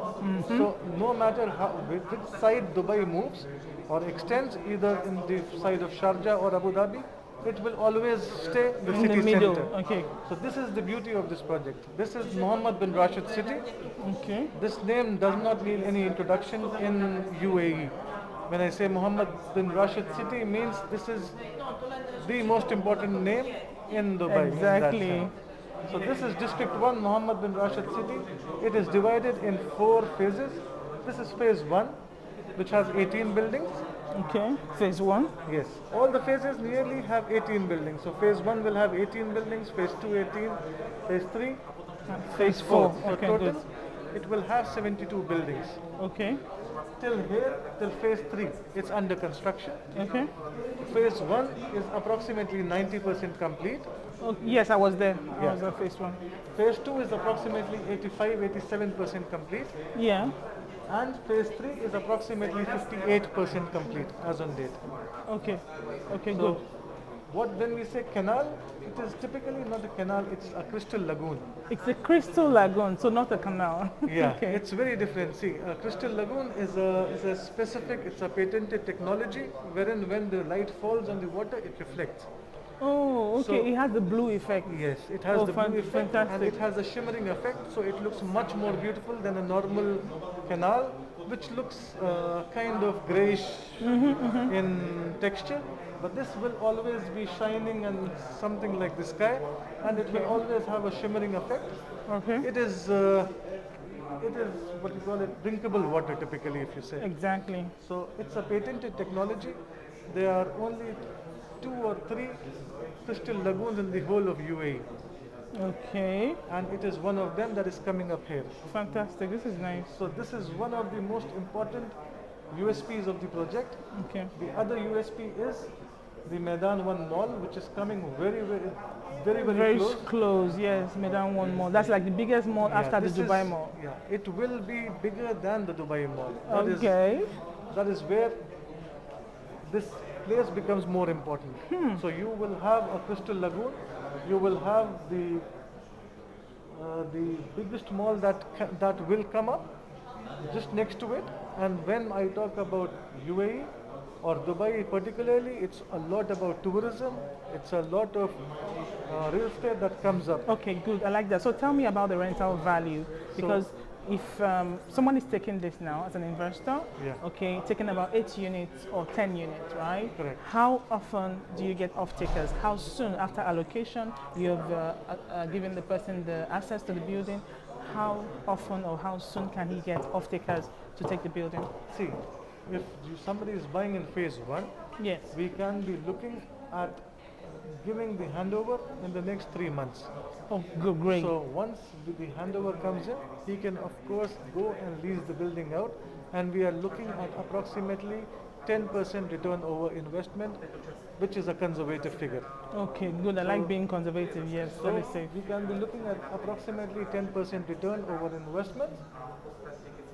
Speaker 5: So no matter which side Dubai moves or extends, either in the side of Sharjah or Abu Dhabi, it will always stay the
Speaker 2: In
Speaker 5: city
Speaker 2: the middle,
Speaker 5: center.
Speaker 2: okay.
Speaker 5: So this is the beauty of this project. This is Mohammed bin Rashid City.
Speaker 2: Okay.
Speaker 5: This name does not need any introduction in UAE. When I say Mohammed bin Rashid City, means this is the most important name in Dubai. in that
Speaker 2: Exactly.
Speaker 5: sense. So this is District 1, Mohammed bin Rashid City. It is divided in 4 phases. This is phase 1, which has 18 buildings.
Speaker 2: Okay. Phase 1.
Speaker 5: Yes, all the phases nearly have 18 buildings. So phase 1 will have 18 buildings, phase 2 18, phase 3
Speaker 2: Phase 4.
Speaker 5: So
Speaker 2: Okay,
Speaker 5: total,
Speaker 2: good.
Speaker 5: it will have 72 buildings.
Speaker 2: Okay.
Speaker 5: Till here, till phase 3, it's under construction.
Speaker 2: Okay.
Speaker 5: Phase 1 is approximately 90% complete.
Speaker 2: Oh, yes, I was there. I
Speaker 5: Yeah.
Speaker 2: was at phase 1.
Speaker 5: Phase 2 is approximately 87% complete.
Speaker 2: Yeah.
Speaker 5: And phase 3 is approximately 58% complete as on date.
Speaker 2: Okay. Okay,
Speaker 5: So,
Speaker 2: good.
Speaker 5: when we say canal, it is typically not a canal, it's a crystal lagoon.
Speaker 2: It's a crystal lagoon, so not a canal.
Speaker 5: Yeah,
Speaker 2: Okay.
Speaker 5: it's very different. See, a crystal lagoon is a specific, it's a patented technology wherein when the light falls on the water, it reflects.
Speaker 2: Oh, okay.
Speaker 5: So-
Speaker 2: It has the blue effect.
Speaker 5: Yes, it has
Speaker 2: Oh,
Speaker 5: the blue effect and
Speaker 2: fantastic.
Speaker 5: it has a shimmering effect, so it looks much more beautiful than a normal canal, which looks kind of grayish in texture. But this will always be shining and something like the sky, and it will always have a shimmering effect.
Speaker 2: Okay.
Speaker 5: It is what you call it, drinkable water typically, if you say.
Speaker 2: Exactly.
Speaker 5: So it's a patented technology. There are only 2 or 3 crystal lagoons in the whole of UAE,
Speaker 2: Okay.
Speaker 5: and it is one of them that is coming up here.
Speaker 2: Fantastic. This is nice.
Speaker 5: So this is one of the most important USPs of the project.
Speaker 2: Okay.
Speaker 5: The other USP is the Maidan 1 mall, which is coming very
Speaker 2: Very
Speaker 5: close.
Speaker 2: close. Yes, Maidan 1 mall. That's like the biggest mall
Speaker 5: Yeah,
Speaker 2: after the
Speaker 5: this
Speaker 2: Dubai
Speaker 5: is-
Speaker 2: mall.
Speaker 5: Yeah, it will be bigger than the Dubai mall.
Speaker 2: Okay.
Speaker 5: That is where this place becomes more important. So you will have a crystal lagoon. You will have the biggest mall that will come up just next to it. And when I talk about UAE or Dubai particularly, it's a lot about tourism. It's a lot of real estate that comes up.
Speaker 2: Okay, good. I like that. So tell me about the rental value, because if someone is taking this now as an investor,
Speaker 5: Yeah.
Speaker 2: okay, taking about 8 units or 10 units, right?
Speaker 5: Correct.
Speaker 2: How often do you get off-takers? How soon after allocation you have given the person the access to the building? How often or how soon can he get off-takers to take the building?
Speaker 5: See, if somebody is buying in phase 1,
Speaker 2: Yes.
Speaker 5: we can be looking at giving the handover in the next 3 months.
Speaker 2: Oh, good, great.
Speaker 5: So once the handover comes in, he can of course go and lease the building out, and we are looking at approximately 10% return over investment, which is a conservative figure.
Speaker 2: Okay, good. I like being conservative. Yes,
Speaker 5: So
Speaker 2: very safe.
Speaker 5: we can be looking at approximately 10% return over investment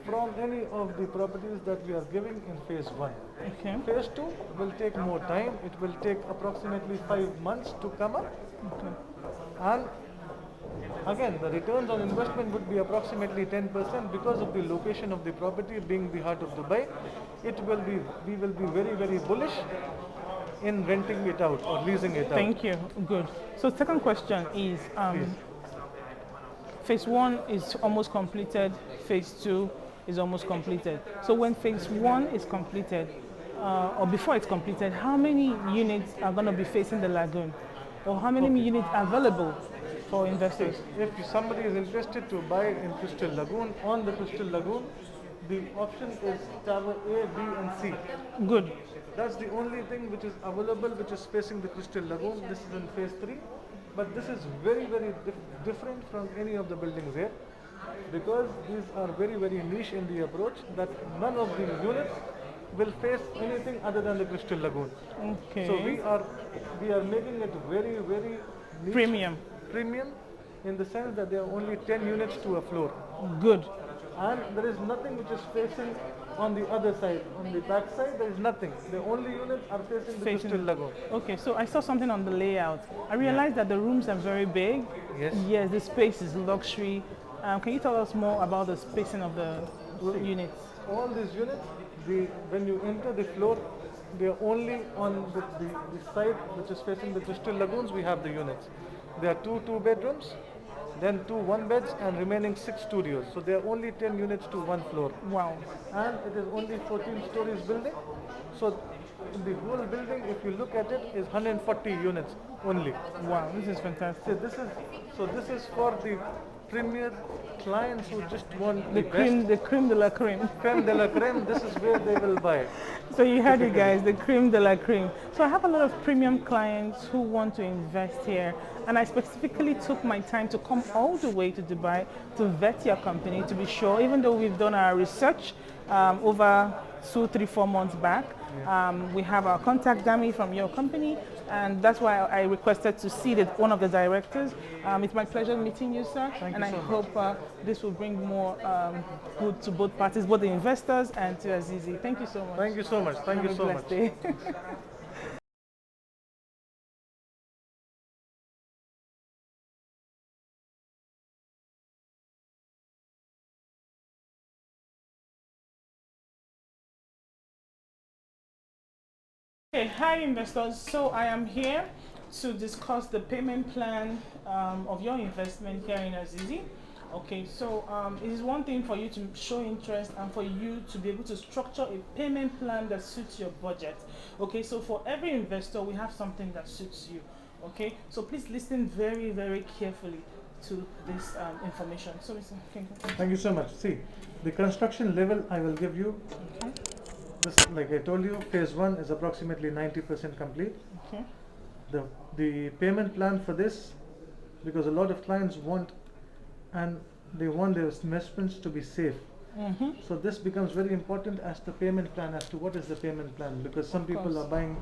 Speaker 5: from any of the properties that we are giving in phase 1.
Speaker 2: Okay.
Speaker 5: Phase 2 will take more time. It will take approximately 5 months to come up.
Speaker 2: Okay.
Speaker 5: And again, the returns on investment would be approximately 10% because of the location of the property being the heart of Dubai. We will be very, very bullish in renting it out or leasing it out.
Speaker 2: Thank you. Good. So second question is, phase 1 is almost completed. Phase 2 is almost completed. So when phase 1 is completed, or before it's completed, how many units are going to be facing the lagoon? Or how many units are available for investors?
Speaker 5: If somebody is interested to buy in Crystal Lagoon, on the Crystal Lagoon, the option is tower A, B and C.
Speaker 2: Good.
Speaker 5: That's the only thing which is available, which is facing the Crystal Lagoon. This is in phase 3. But this is very, very different from any of the buildings here, because these are very, very niche in the approach, that none of the units will face anything other than the Crystal Lagoon.
Speaker 2: Okay.
Speaker 5: So we are making it very, very niche,
Speaker 2: Premium.
Speaker 5: in the sense that there are only 10 units to a floor.
Speaker 2: Good.
Speaker 5: And there is nothing which is facing on the other side. On the back side, there is nothing. The only units are facing the Crystal Lagoon.
Speaker 2: Okay, so I saw something on the layout. I realized that the rooms are very big.
Speaker 5: Yes.
Speaker 2: Yes, the space is luxury. Can you tell us more about the spacing of the units?
Speaker 5: All these units, when you enter the floor, they are only on the side which is facing the Crystal Lagoons. We have the units. There are two bedrooms, then 2 one-beds, and remaining 6 studios. So there are only 10 units to 1 floor.
Speaker 2: Wow.
Speaker 5: And it is only 14 stories building. So the whole building, if you look at it, is 140 units only.
Speaker 2: Wow, this is fantastic.
Speaker 5: So this is for the premier clients who just want the
Speaker 2: Creme de la creme.
Speaker 5: creme de la creme. This is where they will buy.
Speaker 2: So you heard it, guys, the creme de la creme. So I have a lot of premium clients who want to invest here, and I specifically took my time to come all the way to Dubai to vet your company to be sure, even though we've done our research over 2, 3, 4 months back. We have our contact dummy from your company, and that's why I requested to see one of the directors. It's my pleasure meeting you, sir.
Speaker 5: Thank
Speaker 2: and
Speaker 5: you
Speaker 2: I
Speaker 5: so
Speaker 2: hope this will bring more good to both parties, both the investors and to SAZIZI. Thank you so much.
Speaker 5: Thank you so much. Thank you
Speaker 2: Have a
Speaker 5: so
Speaker 2: blessed
Speaker 5: much.
Speaker 2: day. Okay, hi investors. So I am here to discuss the payment plan of your investment here in SAZIZI. Okay, so it is one thing for you to show interest and for you to be able to structure a payment plan that suits your budget. Okay, so for every investor, we have something that suits you. Okay, so please listen very, very carefully to this information. So, Mr. King,
Speaker 5: Thank you so much. See, the construction level I will give you.
Speaker 2: okay.
Speaker 5: This, like I told you, phase 1 is approximately 90% complete.
Speaker 2: Okay.
Speaker 5: The payment plan for this, because a lot of clients want, and they want their investments to be safe. So this becomes very important as the payment plan, as to what is the payment plan, because some people are buying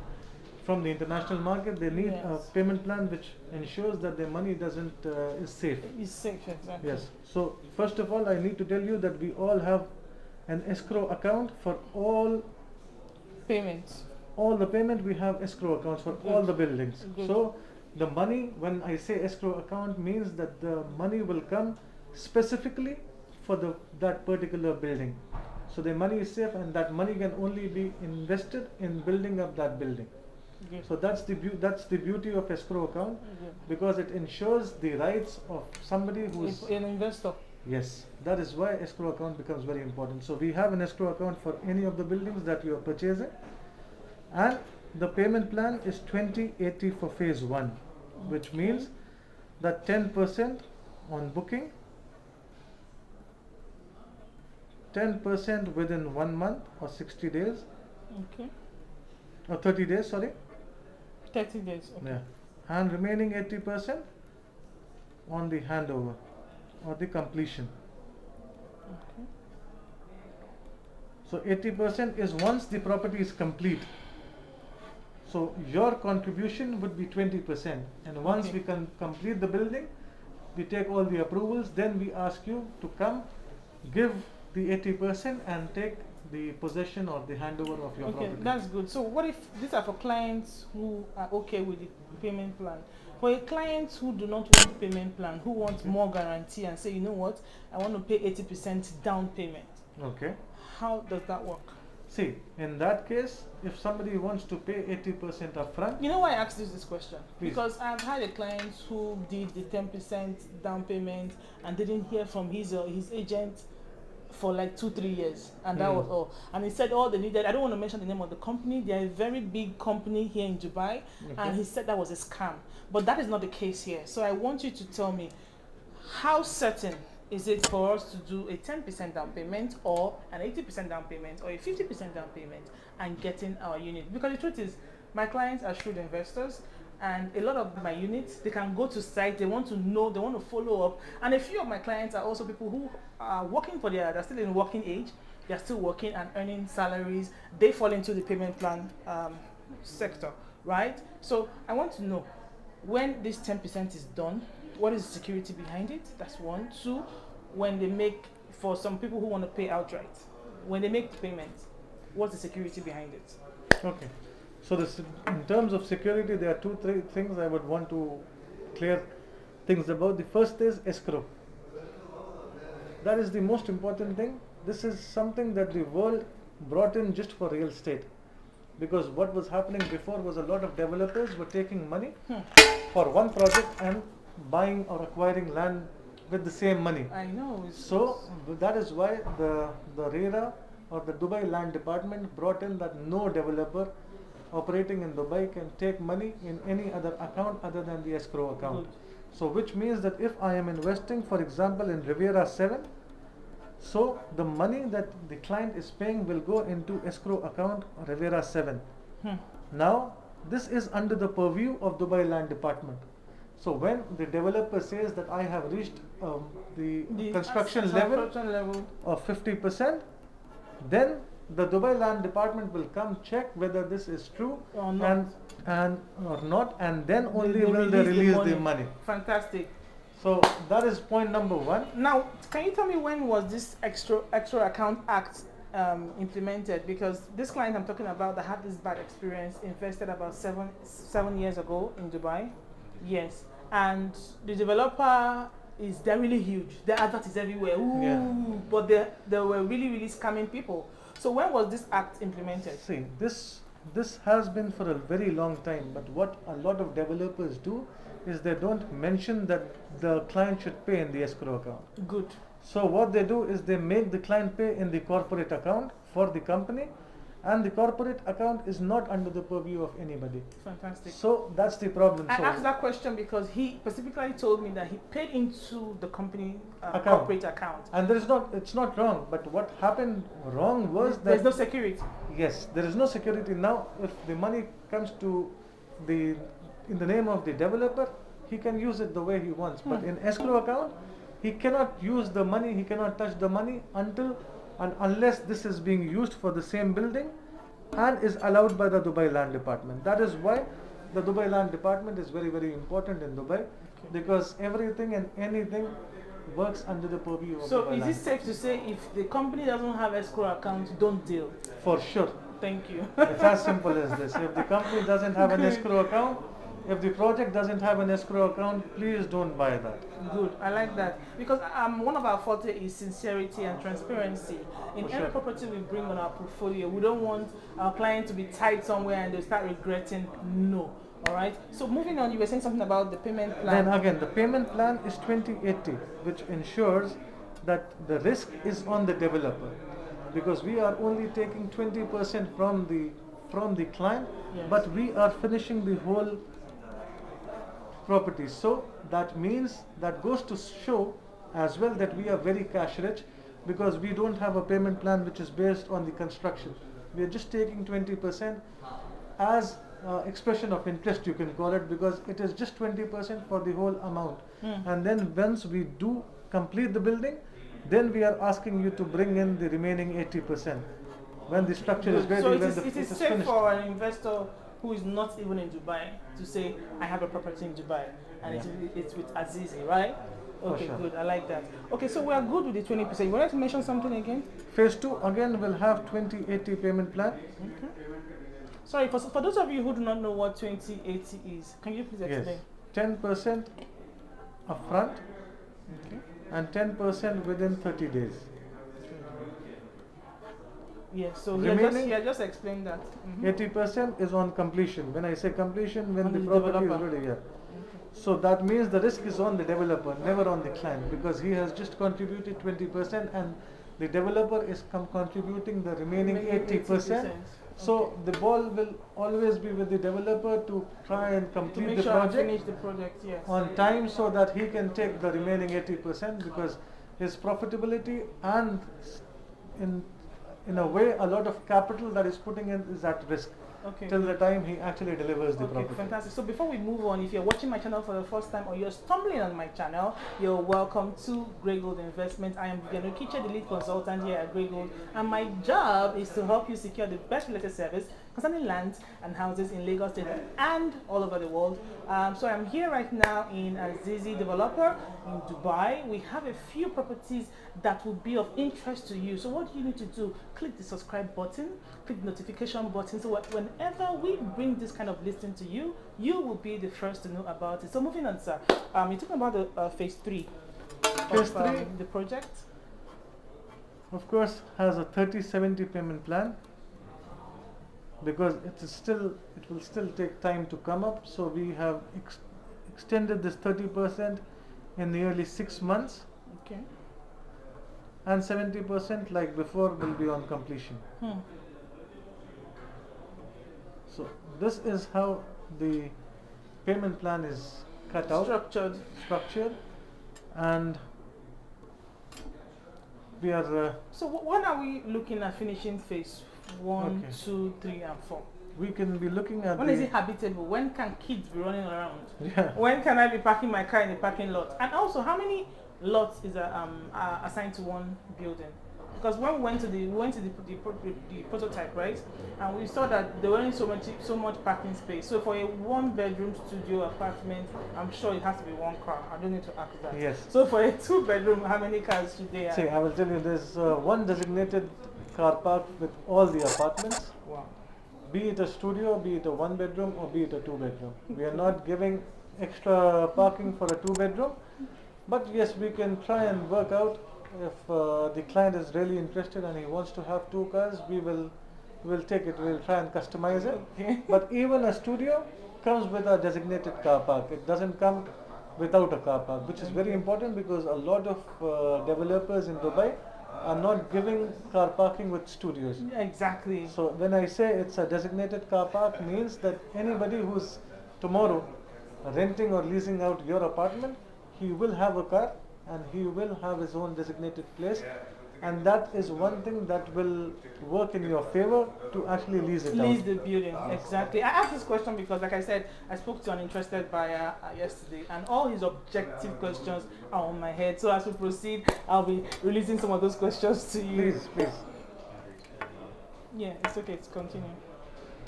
Speaker 5: from the international market. They need a payment plan which ensures that their money is safe.
Speaker 2: It's safe, exactly.
Speaker 5: Yes. So first of all, I need to tell you that we all have an escrow account for all
Speaker 2: Payments.
Speaker 5: the payment. We have escrow accounts for all the buildings.
Speaker 2: Good.
Speaker 5: So the money, when I say escrow account, means that the money will come specifically for that particular building. So the money is safe, and that money can only be invested in building up that building.
Speaker 2: Good.
Speaker 5: So that's the beauty of escrow account,
Speaker 2: Good.
Speaker 5: because it ensures the rights of somebody who's
Speaker 2: An investor.
Speaker 5: Yes, that is why escrow account becomes very important. So we have an escrow account for any of the buildings that you are purchasing, and the payment plan is 20/80 for phase 1, which means that 10% on booking, 10% within 1 month or 60 days,
Speaker 2: Okay.
Speaker 5: or 30 days, sorry.
Speaker 2: 30 days. Okay.
Speaker 5: Yeah. And remaining 80% on the handover or the completion.
Speaker 2: Okay.
Speaker 5: So 80% is once the property is complete. So your contribution would be 20%, and once
Speaker 2: Okay.
Speaker 5: we can complete the building, we take all the approvals, then we ask you to come, give the 80% and take the possession or the handover of your
Speaker 2: Okay,
Speaker 5: property.
Speaker 2: that's good. So what if these are for clients who are okay with the payment plan? For a client who do not want payment plan, who wants more guarantee and say, you know what, I want to pay 80% down payment.
Speaker 5: Okay.
Speaker 2: How does that work?
Speaker 5: See, in that case, if somebody wants to pay 80% upfront,
Speaker 2: You know why I asked this question?
Speaker 5: Please.
Speaker 2: Because I've had a client who did the 10% down payment and didn't hear from his agent for like 2-3 years, and that was all. And he said all they needed, I don't want to mention the name of the company, they're a very big company here in Dubai, and he said that was a scam. But that is not the case here. So I want you to tell me, how certain is it for us to do a 10% down payment or an 80% down payment or a 50% down payment and getting our unit? Because the truth is, my clients are shrewd investors, and a lot of my units, they can go to site, they want to know, they want to follow up. And a few of my clients are also people who are working for they're still in working age, they're still working and earning salaries. They fall into the payment plan sector, right? So I want to know, when this 10% is done, what is the security behind it? That's one. Two, when they make, for some people who want to pay outright, when they make the payment, what's the security behind it?
Speaker 5: okay. So this, in terms of security, there are 2-3 things I would want to clear things about. The first is escrow. That is the most important thing. This is something that the world brought in just for real estate. Because what was happening before was a lot of developers were taking money for one project and buying or acquiring land with the same money.
Speaker 2: I know.
Speaker 5: So that is why the RERA or the Dubai Land Department brought in that no developer operating in Dubai can take money in any other account other than the escrow account.
Speaker 2: Good.
Speaker 5: So which means that if I am investing, for example, in Riviera 7, so the money that the client is paying will go into escrow account Riviera 7. Now this is under the purview of Dubai Land Department. So when the developer says that I have reached the construction level of 50%, then the Dubai Land Department will come check whether this is true
Speaker 2: Or not.
Speaker 5: or not, and then only
Speaker 2: They
Speaker 5: will they release the
Speaker 2: money.
Speaker 5: money.
Speaker 2: Fantastic.
Speaker 5: So that is point number 1.
Speaker 2: Now, can you tell me when was this extra account act implemented? Because this client I'm talking about that had this bad experience invested about seven years ago in Dubai. Yes, and the developer they're really huge. Their advert is everywhere. Ooh,
Speaker 5: Yeah.
Speaker 2: but they were really scamming people. So when was this act implemented?
Speaker 5: See, this has been for a very long time, but what a lot of developers do is they don't mention that the client should pay in the escrow account.
Speaker 2: Good.
Speaker 5: So what they do is they make the client pay in the corporate account for the company, and the corporate account is not under the purview of anybody.
Speaker 2: Fantastic.
Speaker 5: So that's the problem.
Speaker 2: I
Speaker 5: So
Speaker 2: asked that question because he specifically told me that he paid into the company
Speaker 5: Account.
Speaker 2: corporate account.
Speaker 5: and it's not wrong, but what happened wrong was
Speaker 2: There's
Speaker 5: that
Speaker 2: no security.
Speaker 5: yes, there is no security. Now if the money comes to in the name of the developer, he can use it the way he wants, but in escrow account he cannot use the money, he cannot touch the money until and unless this is being used for the same building and is allowed by the Dubai Land Department. That is why the Dubai Land Department is very important in Dubai, because everything and anything works under the purview of
Speaker 2: So
Speaker 5: Dubai
Speaker 2: is
Speaker 5: Land.
Speaker 2: it safe to say if the company doesn't have escrow account, don't deal?
Speaker 5: For sure.
Speaker 2: Thank you.
Speaker 5: It's as simple as this. If the company doesn't have an escrow account, if the project doesn't have an escrow account, please don't buy that.
Speaker 2: Good, I like that, because one of our forte is sincerity and transparency. In
Speaker 5: For
Speaker 2: every
Speaker 5: sure.
Speaker 2: property we bring on our portfolio, we don't want our client to be tied somewhere and they start regretting. No. All right. So moving on, you were saying something about the payment plan.
Speaker 5: Then again, the payment plan is 20/80, which ensures that the risk is on the developer, because we are only taking 20% from the client,
Speaker 2: Yes.
Speaker 5: but we are finishing the whole property. So that means, that goes to show as well that we are very cash rich, because we don't have a payment plan which is based on the construction. We are just taking 20% as expression of interest, you can call it, because it is just 20% for the whole amount. And then once we do complete the building, then we are asking you to bring in the remaining 80% when the structure is ready.
Speaker 2: So it
Speaker 5: when
Speaker 2: is,
Speaker 5: the
Speaker 2: it is
Speaker 5: it is
Speaker 2: safe
Speaker 5: finished.
Speaker 2: for an investor who is not even in Dubai to say, I have a property in Dubai and it's with Azizi, right? Okay,
Speaker 5: sure.
Speaker 2: good. I like that. Okay, so we are good with the 20%. You wanted to mention something again?
Speaker 5: Phase 2 again will have 20/80 payment plan.
Speaker 2: Sorry, for those of you who do not know what 20/80 is, can you please explain?
Speaker 5: Yes, 10% upfront and 10% within 30 days.
Speaker 2: Yes, so
Speaker 5: Remaining-
Speaker 2: he had just explained that.
Speaker 5: 80% is on completion. When I say completion, when
Speaker 2: On
Speaker 5: the
Speaker 2: the
Speaker 5: property
Speaker 2: developer.
Speaker 5: is ready, yeah. So that means the risk is on the developer, never on the client, because he has just contributed 20% and the developer is contributing the remaining 80%. So the ball will always be with the developer to try and
Speaker 2: To
Speaker 5: complete
Speaker 2: make
Speaker 5: the
Speaker 2: sure I
Speaker 5: project
Speaker 2: finish the project, yes.
Speaker 5: on time, so that he can take the remaining 80%, because his profitability and in a way a lot of capital that is putting in is at risk
Speaker 2: Okay.
Speaker 5: till the time he actually delivers the
Speaker 2: Okay,
Speaker 5: property.
Speaker 2: fantastic. So before we move on, if you're watching my channel for the first time or you're stumbling on my channel, you're welcome to GRAYGOLD Investment. I am Vivian Okiche, the lead consultant here at GRAYGOLD, and my job is to help you secure the best related service concerning lands and houses in Lagos State and all over the world. So I'm here right now in Azizi Developer in Dubai. We have a few properties that will be of interest to you. So what do you need to do? Click the subscribe button, click the notification button, so whenever we bring this kind of listing to you, you will be the first to know about it. So moving on, sir, you're talking about the phase 3
Speaker 5: Phase
Speaker 2: of
Speaker 5: 3,
Speaker 2: the project.
Speaker 5: of course, has a 30/70 payment plan, because it will still take time to come up. So we have extended this 30% in nearly 6 months,
Speaker 2: Okay.
Speaker 5: and 70% like before will be on completion. So this is how the payment plan is cut out, structured, and we are
Speaker 2: So when are we looking at finishing phase 1,
Speaker 5: Okay.
Speaker 2: 2, 3, and 4?
Speaker 5: we can be looking at
Speaker 2: When
Speaker 5: the,
Speaker 2: is it habitable? When can kids be running around?
Speaker 5: yeah.
Speaker 2: When can I be parking my car in the parking lot? And also, how many lots is assigned to one building? Because when we went to the prototype, right, and we saw that there weren't so much parking space. So for a 1-bedroom studio apartment, I'm sure it has to be 1 car. I don't need to ask that.
Speaker 5: Yes.
Speaker 2: So for a 2-bedroom, how many cars should they have?
Speaker 5: See, I will tell you, there's one designated car park with all the apartments,
Speaker 2: Wow.
Speaker 5: be it a studio, be it a 1-bedroom, or be it a 2-bedroom. We are not giving extra parking for a 2-bedroom, but yes, we can try and work out if the client is really interested and he wants to have 2 cars, we'll take it, we'll try and customize it.
Speaker 2: Okay.
Speaker 5: But even a studio comes with a designated car park. It doesn't come without a car park, which is very important, because a lot of developers in Dubai are not giving car parking with studios.
Speaker 2: Yeah, exactly.
Speaker 5: So when I say it's a designated car park, means that anybody who's tomorrow renting or leasing out your apartment, he will have a car and he will have his own designated place, and that is one thing that will work in your favor to actually lease it
Speaker 2: Lease
Speaker 5: out.
Speaker 2: the building, exactly. I asked this question because, like I said, I spoke to an interested buyer yesterday, and all his objective questions are on my head. So as we proceed, I'll be releasing some of those questions to you.
Speaker 5: Please.
Speaker 2: Yeah, it's okay. It's continue.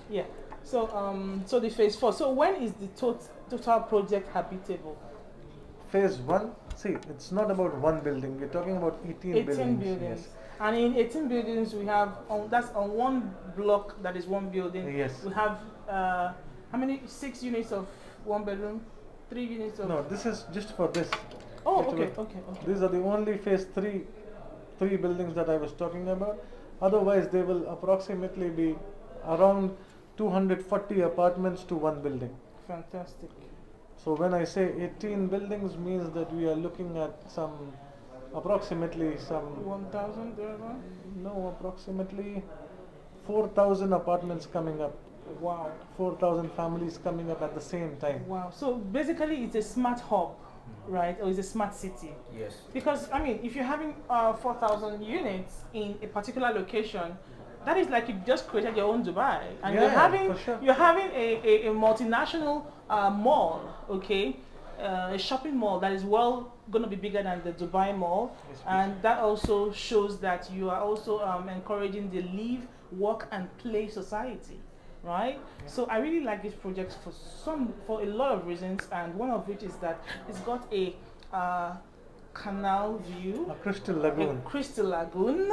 Speaker 2: Yeah. So so the phase 4. So when is the total project habitable?
Speaker 5: Phase 1, see, it's not about 1 building, we're talking about 18
Speaker 2: 18
Speaker 5: buildings.
Speaker 2: buildings.
Speaker 5: Yes.
Speaker 2: And in 18 buildings, we have that's on 1 block. That is 1 building.
Speaker 5: Yes.
Speaker 2: We have how many? 6 units of 1 bedroom, 3 units of.
Speaker 5: No, this is just for this.
Speaker 2: Oh,
Speaker 5: It
Speaker 2: okay,
Speaker 5: will-
Speaker 2: okay.
Speaker 5: These are the only phase 3 buildings that I was talking about. Otherwise, they will approximately be around 240 apartments to 1 building.
Speaker 2: Fantastic.
Speaker 5: So when I say 18 buildings, means that we are looking at some approximately some
Speaker 2: 1,000 there.
Speaker 5: no, approximately 4,000 apartments coming up.
Speaker 2: Wow.
Speaker 5: 4,000 families coming up at the same time.
Speaker 2: Wow. So basically, it's a smart hub, right? Or it's a smart city.
Speaker 4: Yes.
Speaker 2: Because I mean, if you're having 4,000 units in a particular location, that is like you just created your own Dubai, and
Speaker 5: Yeah,
Speaker 2: you're having
Speaker 5: for sure.
Speaker 2: a multinational mall, okay, a shopping mall that is going to be bigger than the Dubai mall,
Speaker 5: Yes, please.
Speaker 2: and that also shows that you are also encouraging the live, work, and play society. Right, so I really like this project for a lot of reasons, and one of which is that it's got a canal view,
Speaker 5: A crystal
Speaker 2: a
Speaker 5: lagoon.
Speaker 2: crystal lagoon.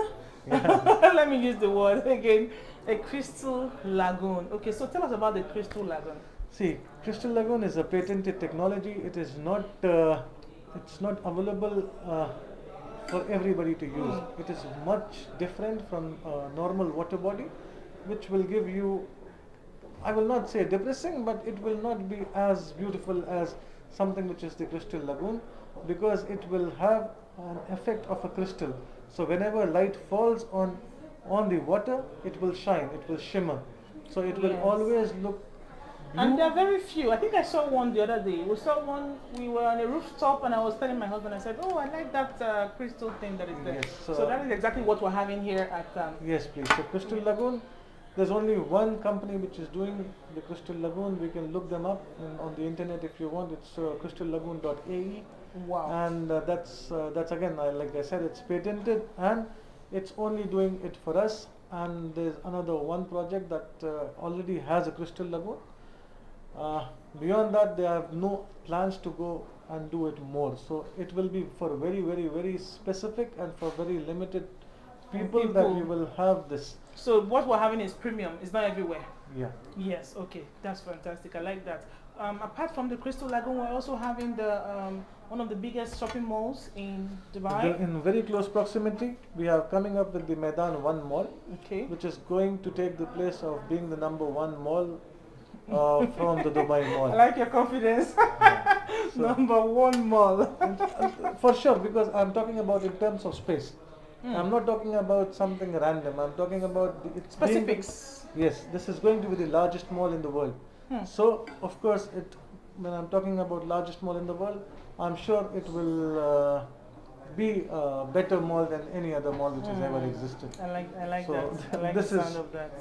Speaker 5: Yeah.
Speaker 2: Let me use the word again, a crystal lagoon. Okay, so tell us about the crystal lagoon.
Speaker 5: See, crystal lagoon is a patented technology. It is not. It's not available for everybody to use. It is much different from normal water body, which will give you, I will not say depressing, but it will not be as beautiful as something which is the crystal lagoon, because it will have an effect of a crystal. So whenever light falls on the water, it will shine, it will shimmer. So it will
Speaker 2: Yes.
Speaker 5: always look
Speaker 2: And
Speaker 5: blue.
Speaker 2: there are very few. I think I saw one the other day. We saw one. We were on a rooftop, and I was telling my husband. I said, "Oh, I like that crystal thing that is there."
Speaker 5: Yes,
Speaker 2: so
Speaker 5: so-
Speaker 2: that is exactly what we're having here at.
Speaker 5: Yes, please. So Crystal Lagoon, there's only one company which is doing the Crystal Lagoon. We can look them up on the internet if you want. It's crystalllagoon.ae,
Speaker 2: Wow.
Speaker 5: and that's again, like I said, it's patented, and it's only doing it for us. And there's another one project that already has a Crystal Lagoon. Beyond that, they have no plans to go and do it more. So it will be for very, very, very specific and for very limited people that we
Speaker 2: people.
Speaker 5: will have this.
Speaker 2: So what we're having is premium. It's not everywhere.
Speaker 5: Yeah.
Speaker 2: Yes. Okay. That's fantastic. I like that. Apart from the Crystal Lagoon, we're also having the one of the biggest shopping malls in Dubai.
Speaker 5: In very close proximity, we are coming up with the Maidan 1 mall,
Speaker 2: Okay.
Speaker 5: which is going to take the place of being the #1 mall from the Dubai
Speaker 2: I
Speaker 5: mall.
Speaker 2: like your confidence.
Speaker 5: So-
Speaker 2: #1 mall.
Speaker 5: For sure, because I'm talking about in terms of space.
Speaker 2: Hmm.
Speaker 5: I'm not talking about something random. I'm talking about it's being the-
Speaker 2: Specifics.
Speaker 5: Yes, this is going to be the largest mall in the world.
Speaker 2: Hmm.
Speaker 5: So, of course, when I'm talking about largest mall in the world, I'm sure it will be a better mall than any other mall which has ever existed.
Speaker 2: I like
Speaker 5: So,
Speaker 2: that. I like
Speaker 5: this
Speaker 2: the sound
Speaker 5: is-
Speaker 2: of that.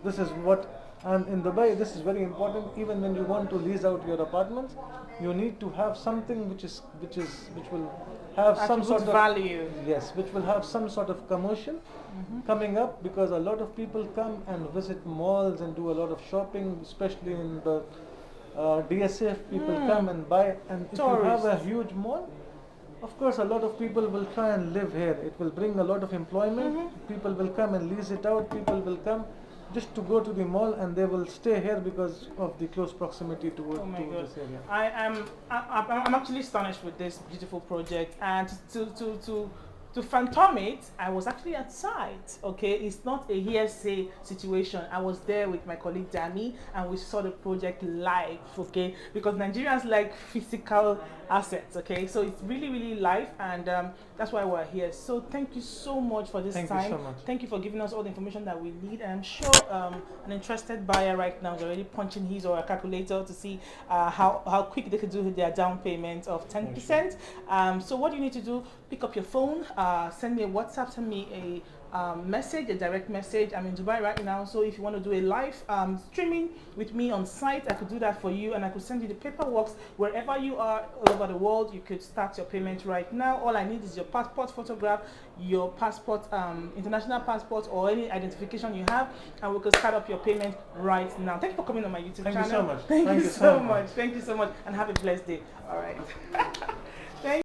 Speaker 5: This is what, and in Dubai, this is very important. Even when you want to lease out your apartments, you need to have something which will have some
Speaker 2: Attribute
Speaker 5: sort of
Speaker 2: value.
Speaker 5: Yes, which will have some sort of commotion coming up, because a lot of people come and visit malls and do a lot of shopping, especially in the DSF. People come and buy, and if you have a
Speaker 2: Tourists.
Speaker 5: huge mall, of course, a lot of people will try and live here. It will bring a lot of employment. People will come and lease it out. People will come just to go to the mall, and they will stay here because of the close proximity to
Speaker 2: Oh my God.
Speaker 5: this area.
Speaker 2: I'm actually astonished with this beautiful project, and to phantom it, I was actually at site. Okay, it's not a hearsay situation. I was there with my colleague Dami, and we saw the project live. Okay, because Nigerians like physical assets. Okay, so it's really, really live, and that's why we're here. So thank you so much for this
Speaker 5: Thank you
Speaker 2: time.
Speaker 5: so much.
Speaker 2: Thank you for giving us all the information that we need, and I'm sure an interested buyer right now is already punching his or her calculator to see how quick they could do their down payment of 10%. So what you need to do, pick up your phone, send me a WhatsApp, send me a message, a direct message. I'm in Dubai right now, so if you want to do a live streaming with me on site, I could do that for you, and I could send you the paperwork wherever you are all over the world. You could start your payment right now. All I need is your passport photograph, your passport, international passport, or any identification you have, and we could start up your payment right now. Thank you for coming on my YouTube
Speaker 5: Thank you
Speaker 2: channel.
Speaker 5: so much.
Speaker 2: Thank
Speaker 5: Thank
Speaker 2: you
Speaker 5: you
Speaker 2: so
Speaker 5: so
Speaker 2: much.
Speaker 5: much.
Speaker 2: Thank you so much, and have a blessed day. All right. Thank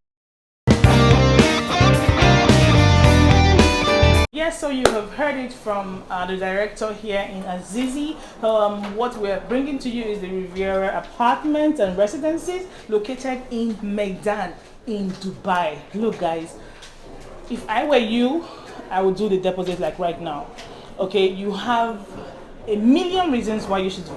Speaker 2: Yes, so you have heard it from the director here in SAZIZI. What we're bringing to you is the Riviera apartments and residences located in Maidan in Dubai. Look, guys, if I were you, I would do the deposit like right now. Okay, you have a million reasons why you should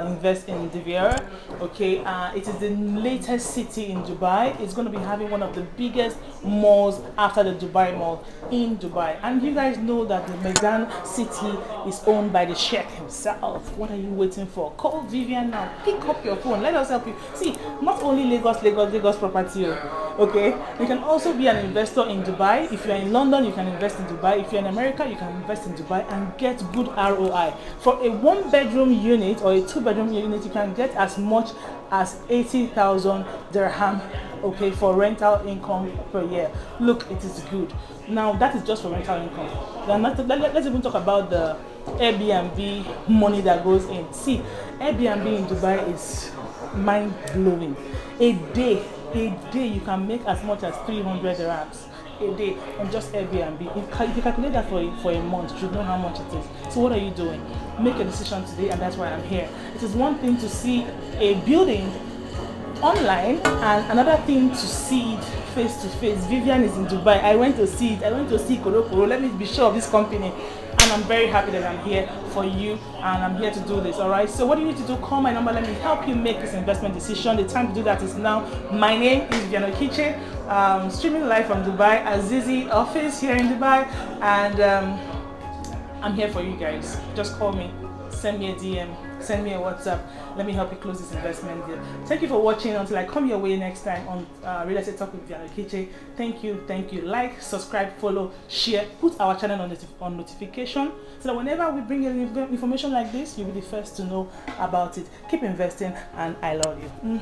Speaker 2: invest in Riviera. Okay, it is the latest city in Dubai. It's going to be having one of the biggest malls after the Dubai Mall in Dubai. And you guys know that the Medan city is owned by the Sheikh himself. What are you waiting for? Call Vivian now. Pick up your phone. Let us help you. See, not only Lagos property. Okay, you can also be an investor in Dubai. If you're in London, you can invest in Dubai. If you're in America, you can invest in Dubai and get good ROI. For a 1-bedroom unit or a 2-bedroom unit, you can get as much as 80,000 dirham, okay, for rental income per year. Look, it is good. Now that is just for rental income. Let's even talk about the Airbnb money that goes in. See, Airbnb in Dubai is mind-blowing. A day you can make as much as 300 dirhams a day on just Airbnb. If you calculate that for a month, you should know how much it is. So what are you doing? Make a decision today, and that's why I'm here. It is one thing to see a building online and another thing to see it face to face. Vivian is in Dubai. I went to see it. I went to see Koro. Let me be sure of this company. And I'm very happy that I'm here for you and I'm here to do this. Alright, so what do you need to do? Call my number. Let me help you make this investment decision. The time to do that is now. My name is Vivian Okiche, streaming live from Dubai, SAZIZI office here in Dubai, and I'm here for you guys. Just call me, send me a DM, send me a WhatsApp. Let me help you close this investment deal. Thank you for watching. Until I come your way next time on Real Estate Talk with Vivian Okiche. Thank you. Like, subscribe, follow, share, put our channel on notification so that whenever we bring in information like this, you'll be the first to know about it. Keep investing, and I love you.